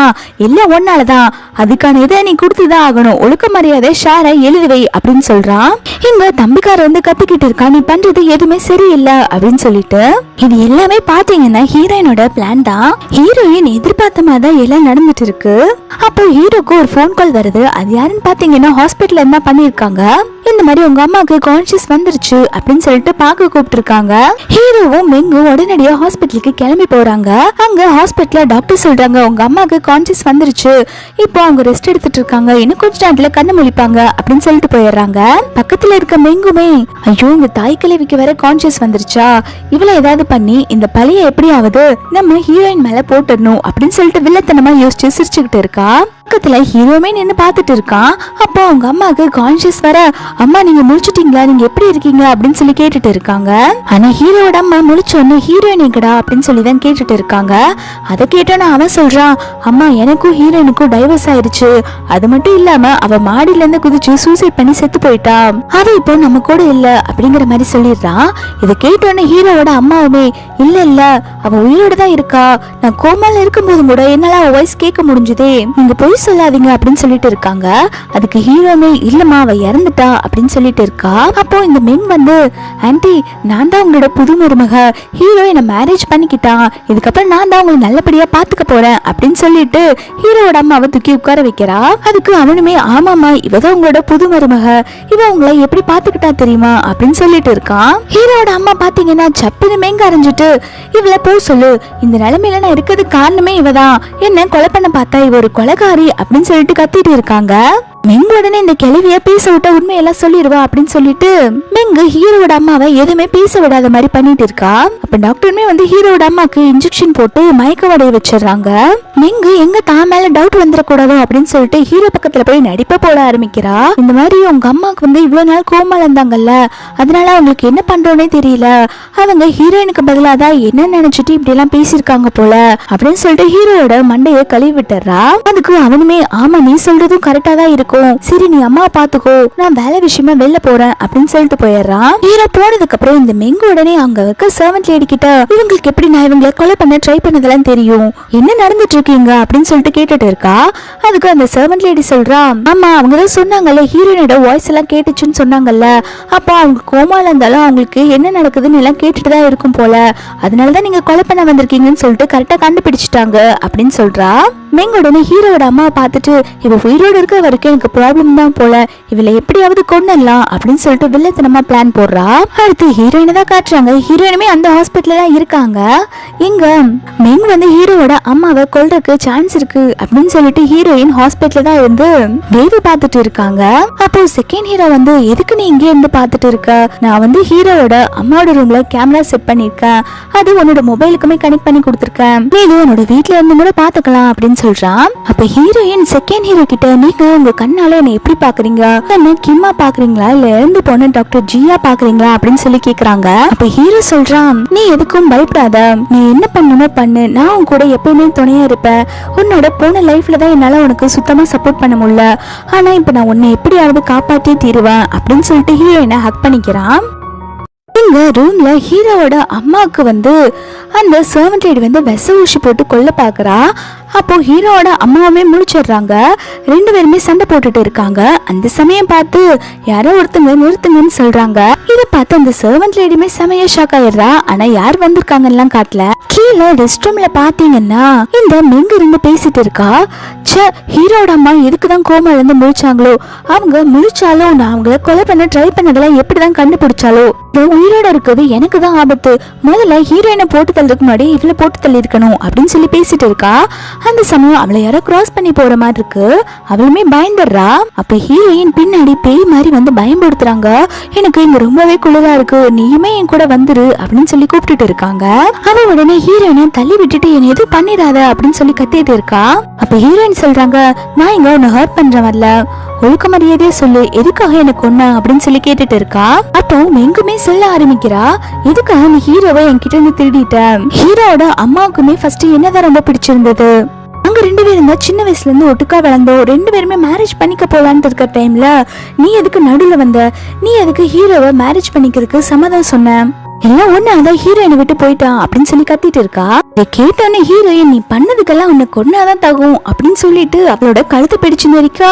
இல்ல ஒன்னாலதான், அதுக்கான இதை நீ கொடுத்துதான் ஆகணும், ஒழுக்க மரியாதை ஷேரை எழுதி வை அப்படின்னு சொல்றான். இங்க தம்பிக்கார வந்து கத்திக்கிட்டு இருக்கா, நீ பண்றது எதுவுமே சரியில்லை அப்படின்னு சொல்லிட்டு. இது எல்லாமே பாத்தீங்கன்னா ஹீரோயினோட பிளான் தான். ஹீரோயின் எதிர்பார்த்த மாதிரி எல்லாம் நடந்துட்டு இருக்கு. அப்போ ஹீரோக்கு ஒரு போன் கால் வருது. அது யாருன்னு பாத்தீங்கன்னா ஹாஸ்பிட்டல்ல இருந்தா பண்ணிருக்காங்க. இந்த மாதிரி உங்க அம்மாக்கு கான்சியஸ் வந்துருச்சு அப்படின்னு சொல்லிட்டு பாக்க கூப்பிட்டு இருக்காங்க. ஹீரோவும் மெங்கும் உடனடியா ஹாஸ்பிட்டலுக்கு கிளம்பி போறாங்க. அங்க ஹாஸ்பிட்டல்ல டாக்டர் சொல்றாங்க, உங்க அம்மாக்கு கான்சியஸ் வந்துருச்சு, இப்போ அவங்க ரெஸ்ட் எடுத்துட்டு இருக்காங்க, இன்னும் கொஞ்ச நேரத்துல கண்ணு முழிப்பாங்க அப்படின்னு சொல்லிட்டு போயிடுறாங்க. பக்கத்துல இருக்க மெங்குமே, ஐயோ இந்த தாய் கிழவிக்கு வேற கான்சியஸ் வந்துருச்சா, இவளை ஏதாவது பண்ணி இந்த பழிய எப்படியாவது நம்ம ஹீரோயின் மேல போட்டுடணும் அப்படின்னு சொல்லிட்டு வில்லத்தனமா யோசிச்சு சிரிச்சுக்கிட்டு இருக்கா. பக்கத்துல ஹீரோமே நின்னு பாத்துட்டு இருக்கான். அப்போ அவங்க அம்மாக்கு கான்சியஸ் வர, அம்மா நீங்க முழிச்சிட்டீங்களா, நீங்க எப்படி இருக்கீங்க அப்படின்னு சொல்லி கேட்டுட்டு இருக்காங்க. ஆனா ஹீரோட அம்மா முழிச்சோன்னு ஹீரோயின் எங்கடா அப்படின்னு சொல்லி தான் கேட்டுட்டு இருக்காங்க. அதை கேட்டோன்னு அவன் சொல்றான், அம்மா எனக்கும் ஹீரோயினுக்கும் டைவர்ஸ் ஆயிருச்சு, அது மட்டும் இல்லாம அவ மாடியில இருந்து குதிச்சு சூசைட் பண்ணி செத்து போயிட்டா, அவ இப்போ நம்ம கூட இல்ல அப்படிங்கிற மாதிரி சொல்லிடுறான். இதை கேட்டோன்னு ஹீரோவோட அம்மாவுமே, இல்ல இல்ல அவ உயிரோட தான் இருக்கா, நான் கோமால இருக்கும் போதும் கூட என்னால அவ வாய்ஸ் கேட்க முடிஞ்சதே, நீங்க போய் சொல்லாதீங்க அப்படின்னு சொல்லிட்டு இருக்காங்க. அதுக்கு ஹீரோமே, இல்லம்மா அவ இறந்துட்டா அப்படின்னு சொல்லிட்டு இருக்கா. அப்போ இந்த மென் வந்து, ஆன்ட்டி நான் தான் உங்களோட புது மருமக, ஹீரோ என்ன மேரேஜ் பண்ணிக்கிட்டான், இதுக்கப்புறம் நான் தான் உங்களை நல்லபடியா பாத்துக்க போறேன் அப்படின்னு சொல்லிட்டு ஹீரோட அம்மாவை தூக்கி உட்கார வைக்கிறா. அதுக்கு அவனுமே, ஆமாமா இவதான் உங்களோட புது மருமக, இவ உங்களை எப்படி பாத்துக்கிட்டா தெரியுமா அப்படின்னு சொல்லிட்டு இருக்கான். ஹீரோட அம்மா பாத்தீங்கன்னா சப்புன்னு மேங்க அரைஞ்சிட்டு, இவளை போ சொல்லு, இந்த நிலைமையில நான் இருக்கிறது காரணமே இவதான், என்ன கொலை பண்ண பார்த்தா இவ ஒரு கொலைகாரி அப்படின்னு சொல்லிட்டு கத்திட்டு இருக்காங்க. மெங்கு உடனே இந்த கிழவிய பேச விட்ட உண்மையெல்லாம் சொல்லிடுவா அப்படின்னு சொல்லிட்டு மெங்கு ஹீரோட அம்மாவை எதுவுமே பேச விடாத மாதிரி பண்ணிட்டு இருக்கா. அப்ப டாக்டருமே வந்து ஹீரோட அம்மாக்கு இன்ஜெக்ஷன் போட்டு மயக்க வடைய வச்சிடறாங்க. மெங்கு எங்க தான் மேல டவுட் வந்துடக்கூடாதோ அப்படின்னு சொல்லிட்டு ஹீரோ பக்கத்துல போய் நடிப்ப போட ஆரம்பிக்கிறா. இந்த மாதிரி உங்க அம்மாவுக்கு வந்து இவ்வளவு நாள் கோமால இருந்தாங்கல்ல, அதனால அவங்களுக்கு என்ன பண்றோன்னே தெரியல, அவங்க ஹீரோயினுக்கு பதிலாக தான் என்ன நினைச்சிட்டு இப்படி எல்லாம் பேசியிருக்காங்க போல அப்படின்னு சொல்லிட்டு ஹீரோட மண்டைய கழுவி விட்டுறா. அதுக்கு அவனுமே ஆமா நீ சொல்றதும் கரெக்டா தான் இருக்கும், சரி நீ அம்மா பாத்துக்கோ, நான் வேலை விஷயமா வெளில போறேன் அப்படின்னு சொல்லிட்டு போயிடுறான். ஹீரோ போனதுக்கு அப்புறம் இந்த மெங்கு உடனே அங்க இருக்க சர்வன்ட் லேடி கிட்ட இவங்களுக்கு எப்படி நான் இவங்களை கொலை பண்ண ட்ரை பண்ணதெல்லாம் தெரியும், என்ன நடந்துட்டு இருக்கீங்க அப்படின்னு சொல்லிட்டு கேட்டுட்டு இருக்கா. அதுக்கு அந்த சர்வன்ட் லேடி சொல்றா, ஆமா அவங்கதான் சொன்னாங்கல்ல ஹீரோயினோட வாய்ஸ் எல்லாம் கேட்டுச்சுன்னு சொன்னாங்கல்ல, அப்போ அவங்க கோமால இருந்தாலும் அவங்களுக்கு என்ன நடக்குதுன்னு எல்லாம் கேட்டுட்டு தான் இருக்கும் போல, அதனாலதான் நீங்க கொலை பண்ண வந்திருக்கீங்கன்னு சொல்லிட்டு கரெக்டா கண்டுபிடிச்சிட்டாங்க அப்படின்னு சொல்றா. மெங்கு உடனே ஹீரோட அம்மா பார்த்துட்டு இவ உயிரோடு இருக்கிற வரைக்கும் எனக்கு ப்ராப்ளம் தான் போல, இவளை எப்படியாவது கொண்டலாம் அப்படின்னு சொல்லிட்டு வில்லத்தனமா பிளான் போடுறா. அடுத்து ஹீரோயினை தான் காட்டுறாங்க. ஹீரோயினுமே அந்த ஹாஸ்பிட்டல்ல தான் இருக்காங்க. இங்க மெங்கு வந்து ஹீரோவோட அம்மாவை கொல்றதுக்கு சான்ஸ் இருக்கு அப்படின்னு சொல்லிட்டு ஹீரோயின் ஹாஸ்பிட்டல்ல தான் இருந்து வேவு பார்த்துட்டு இருக்காங்க. அப்போ செகண்ட் ஹீரோ வந்து எதுக்கு நீ இங்கே இருந்து பார்த்துட்டு இருக்க, நான் வந்து ஹீரோவோட அம்மாவோட ரூம்ல கேமரா செட் பண்ணிருக்கேன், அது உன்னோட மொபைலுக்குமே கனெக்ட் பண்ணி கொடுத்துருக்கேன், நீ இது உன்னோட வீட்டுல இருந்து கூட பாத்துக்கலாம் அப்படின்னு சொல்றான். அப்ப ஹீரோயின் செகண்ட் ஹீரோ கிட்ட நீங்க உங்க கண்ணால என்ன எப்படி பாக்குறீங்க, என்ன கிம்மா பாக்குறீங்களா இல்ல இறந்து போன டாக்டர் ஜியா பாக்குறீங்களா அப்படின்னு சொல்லி கேக்குறாங்க. அப்ப ஹீரோ சொல்றான், நீ எதுக்கும் பயப்படாத, நீ என்ன பண்ணணுமோ பண்ணு, நான் உன் கூட எப்பவுமே துணையா இருப்பேன், உன்னோட போன லைஃப்ல தான் என்னால உனக்கு சுத்தமா சப்போர்ட் பண்ண முடியல, ஆனா இப்ப நான் உன்னை எப்படியாவது காப்பாற்றி தீருவேன் அப்படின்னு சொல்லிட்டு ஹீரோயினை ஹக் பண்ணிக்கிறான். இங்க ரூம்ல ஹீரோவோட அம்மாவுக்கு வந்து அந்த சர்வன்ட் லேடி வந்து விஷ ஊசி போட்டு கொல்ல பாக்குறா. அப்போ ஹீரோவோட அம்மாவுமே முடிச்சிடுறாங்க. ரெண்டு பேருமே சண்டை போட்டுட்டு இருக்காங்க. அந்த சமயம் பார்த்து யாரோ ஒருத்தங்க நிறுத்துங்கன்னு சொல்றாங்க. இதை பார்த்து அந்த சர்வன்ட் லேடியுமே செமையா ஷாக் ஆயிடுறா. ஆனா யார் வந்திருக்காங்கன்னு காட்டல. கீழே ரெஸ்ட் ரூம்ல பாத்தீங்கன்னா இந்த மெங்கு இருந்து பேசிட்டு இருக்கா. ஹீரோட அம்மா எதுக்குதான் கோமால இருந்து முழிச்சாங்களோ, அவங்க முழிச்சாலும் நான் அவங்கள கொலை பண்ண ட்ரை பண்ணதெல்லாம் எப்படிதான் கண்டுபிடிச்சாலோ, உயிரோட இருக்கிறது எனக்கு தான் ஆபத்து, முதல்ல ஹீரோயினை போட்டு தள்ளுறதுக்கு முன்னாடி இவளை போட்டு தள்ளி இருக்கணும் அப்படின்னு சொல்லி பேசிட்டு இருக்கா. அந்த சமயம் அவளை யாரோ கிராஸ் பண்ணி போற மாதிரி இருக்கு. அவளுமே பயந்துடுறா. அப்ப ஹீரோயின் பின்னாடி பேய் மாதிரி வந்து பயன்படுத்துறாங்க. எனக்கு இங்க ரொம்பவே குளிரா இருக்கு, நீயுமே என் கூட வந்துரு அப்படின்னு சொல்லி கூப்பிட்டுட்டு இருக்காங்க. அவ உடனே ஹீரோயினை தள்ளி விட்டுட்டு என்ன எதுவும் பண்ணிடாத அப்படின்னு சொல்லி கத்திட்டு இருக்கா. அப்ப ஹீரோயின் சொல்றாங்க, நான் இங்க உன்னை ஹர்ட் பண்ற வரல, ஒழுக்க மரியாதையே சொல்லு, எதுக்காக எனக்கு கொன்ன அப்படின்னு சொல்லி கேட்டுட்டு இருக்கா. அப்போ எங்குமே சொல்ல ஆரம்பிக்கிறா, எதுக்காக நீ ஹீரோவை என்கிட்ட இருந்து திருடிட்ட. ஹீரோட அம்மாவுக்குமே ஃபர்ஸ்ட் என்னதான் ரொம்ப பிடிச்சிருந்தது, அங்க ரெண்டு பேரும் தான் சின்ன வயசுல இருந்து ஒட்டுக்கா வளர்ந்தோம், ரெண்டு பேருமே மேரேஜ் பண்ணிக்க போலான்னு இருக்க டைம்ல நீ எதுக்கு நடுவுல வந்த, நீ எதுக்கு ஹீரோவை மேரேஜ் பண்ணிக்கிறதுக்கு சம்மதம் சொன்ன, எல்லாம் ஒண்ணு அதான் ஹீரோயினை விட்டு போயிட்டான் அப்படின்னு சொல்லி கத்திட்டு இருக்கா. கேட்டோன்னே ஹீரோயின் நீ பண்ணதுக்கெல்லாம் உன்னை கொன்னாதான் தகும் அப்படின்னு சொல்லிட்டு அவளோட கழுத்தை பிடிச்சு நெரிக்கா.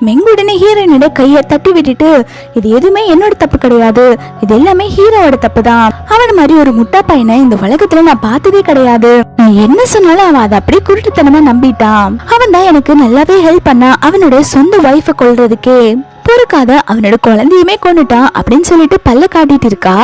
மெங்கு உடனே ஹீரோயினோட கையை தட்டி விட்டுட்டு இது எதுவுமே என்னோட தப்பு கிடையாது, இது எல்லாமே ஹீரோவோட தப்பு தான், அவன் மாதிரி ஒரு முட்டா பையனை இந்த உலகத்துல நான் பார்த்ததே கிடையாது, நான் என்ன சொன்னாலும் அவன் அதை அப்படியே குருட்டுத்தனமா நம்பிட்டான், அவன் தான் எனக்கு நல்லாவே ஹெல்ப் பண்ணா, அவனோட சொந்த ஒய்ஃபை கொல்றதுக்கே பொறுக்காத அவனோட குழந்தையுமே கொண்டுட்டான் அப்படின்னு சொல்லிட்டு பல்ல காட்டிட்டு இருக்கா.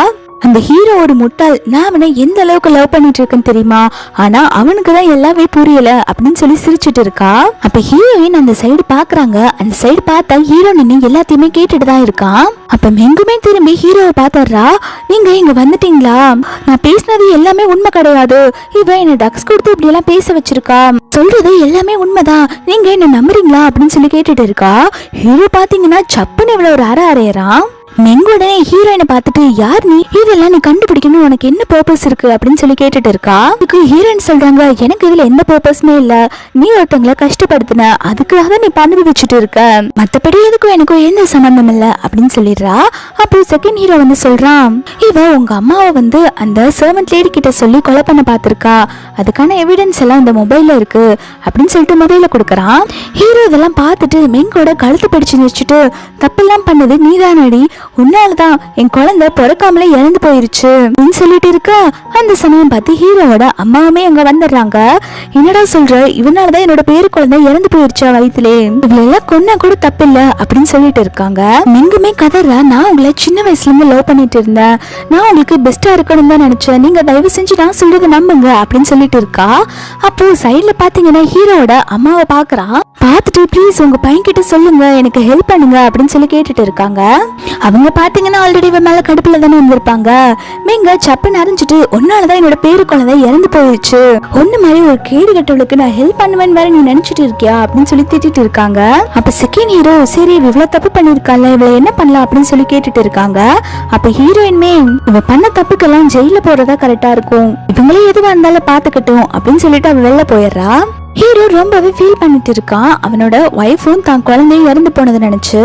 அந்த ஹீரோ ஒரு முட்டாள், நான் அவனை எந்த அளவுக்கு லவ் பண்ணிட்டு இருக்கேன்னு தெரியுமா, ஆனா அவனுக்கு தான் எல்லாமே புரியல அப்படின்னு சொல்லி சிரிச்சுட்டு இருக்கா. அப்ப ஹீரோயின் அந்த சைடு பாக்குறாங்க. அந்த சைடு பார்த்தா ஹீரோ நின்னு எல்லாத்தையுமே கேட்டுட்டு தான் இருக்கான். அப்ப மெங்குமே திரும்பி ஹீரோவை பாத்துறா, நீங்க இங்க வந்துட்டீங்களா, நான் பேசினது எல்லாமே உண்மை கிடையாது, இவ என்ன டக்ஸ் கொடுத்து இப்படி எல்லாம் பேச வச்சிருக்கா, சொல்றது எல்லாமே உண்மைதான், நீங்க என்ன நம்புறீங்களா அப்படின்னு சொல்லி கேட்டுட்டு இருக்கா. ஹீரோ பாத்தீங்கன்னா சப்புன்னு இவ்வளவு ஒரு அறையறான். மெங்கு உடனே ஹீரோயினை பார்த்துட்டு யார் நீ, இதெல்லாம் நீ கண்டுபிடிக்கணும், உனக்கு என்ன பர்பஸ் இருக்கு அப்படின்னு சொல்லி கேட்டுட்டு இருக்கா. அதுக்கு ஹீரோயின் சொல்றாங்க, எனக்கு இதுல எந்த பர்பஸ்மே இல்ல, நீ ஒருத்தங்களை கஷ்டப்படுத்தின அதுக்காக நீ பண்ணி வச்சுட்டு இருக்க, மத்தபடி எதுக்கும் எனக்கும் எந்த சம்பந்தம் இல்ல அப்படின்னு சொல்லிடுறா. அப்போ செகண்ட் ஹீரோ வந்து சொல்றான், இவ உங்க அம்மாவை வந்து அந்த சர்வன்ட் லேடி கிட்ட சொல்லி கொலை பண்ண பாத்திருக்கா, அதுக்கான எவிடன்ஸ் எல்லாம் இந்த மொபைல்ல இருக்கு அப்படின்னு சொல்லிட்டு மொபைல கொடுக்கறான். ஹீரோ இதெல்லாம் பார்த்துட்டு மெங்கோட கழுத்து பிடிச்சு நிறுச்சிட்டு, தப்பெல்லாம் பண்ணது நீதானடி, உன்னாலதான் என் குழந்தை பிறக்காமலே இறந்து போயிருச்சு அப்படின்னு சொல்லிட்டு இருக்கா. அந்த சமயம் பார்த்து ஹீரோவோட அம்மாவுமே அங்க வந்துடுறாங்க. என்னடா சொல்ற, இவனாலதான் என்னோட பேரு குழந்தை இறந்து போயிருச்சா வயிற்றுலே, இவ்வளவு கொன்னா கூட தப்பில்ல அப்படின்னு சொல்லிட்டு இருக்காங்க. மெங்குமே கதறா, நான் உங்களை சின்ன வயசுல இருந்து லவ் பண்ணிட்டு இருந்தேன், நான் உங்களுக்கு பெஸ்டா இருக்கணும் தான் நினைச்சேன், நீங்க தயவு செஞ்சு நான் சொல்றதை நம்புங்க அப்படின்னு சொல்லிட்டு இருக்கா. அப்போ சைட்ல பாத்தீங்கன்னா ஹீரோவோட அம்மாவை பாக்குறான். பார்த்துட்டு ப்ளீஸ் உங்க பையன் கிட்ட சொல்லுங்க, எனக்கு ஹெல்ப் பண்ணுங்க அப்படின்னு சொல்லி கேட்டுட்டு இருக்காங்க. அவங்க பாத்தீங்கன்னா ஆல்ரெடி இவன் மேல கடுப்புல தானே இருந்திருப்பாங்க. நீங்க சப்பு நரைஞ்சிட்டு ஒன்னாலதான் என்னோட பேரு குழந்தை இறந்து போயிடுச்சு, ஒண்ணு மாதிரி ஒரு கேடு கட்டவளுக்கு நான் ஹெல்ப் பண்ணுவேன் வேற நீ நினைச்சிட்டு இருக்கியா அப்படின்னு சொல்லி திட்டிட்டு இருக்காங்க. அப்ப செகண்ட் ஹீரோ சரி இவ்வளவு தப்பு பண்ணிருக்கால, இவளை என்ன பண்ணலாம் அப்படின்னு சொல்லி கேட்டுட்டு இருக்காங்க. அப்ப ஹீரோயின்மே இவ பண்ண தப்புக்கெல்லாம் ஜெயில போறதா கரெக்டா இருக்கும், இவங்களே எதுவா இருந்தாலும் பாத்துக்கட்டும் அப்படின்னு சொல்லிட்டு அவ வெளில போயிடுறா. ஹீரோ ரொம்பவே ஃபீல் பண்ணிட்டு இருக்கான். அவனோட ஒய்ஃபும் தான் குழந்தையும் இறந்து போனதை நினைச்சு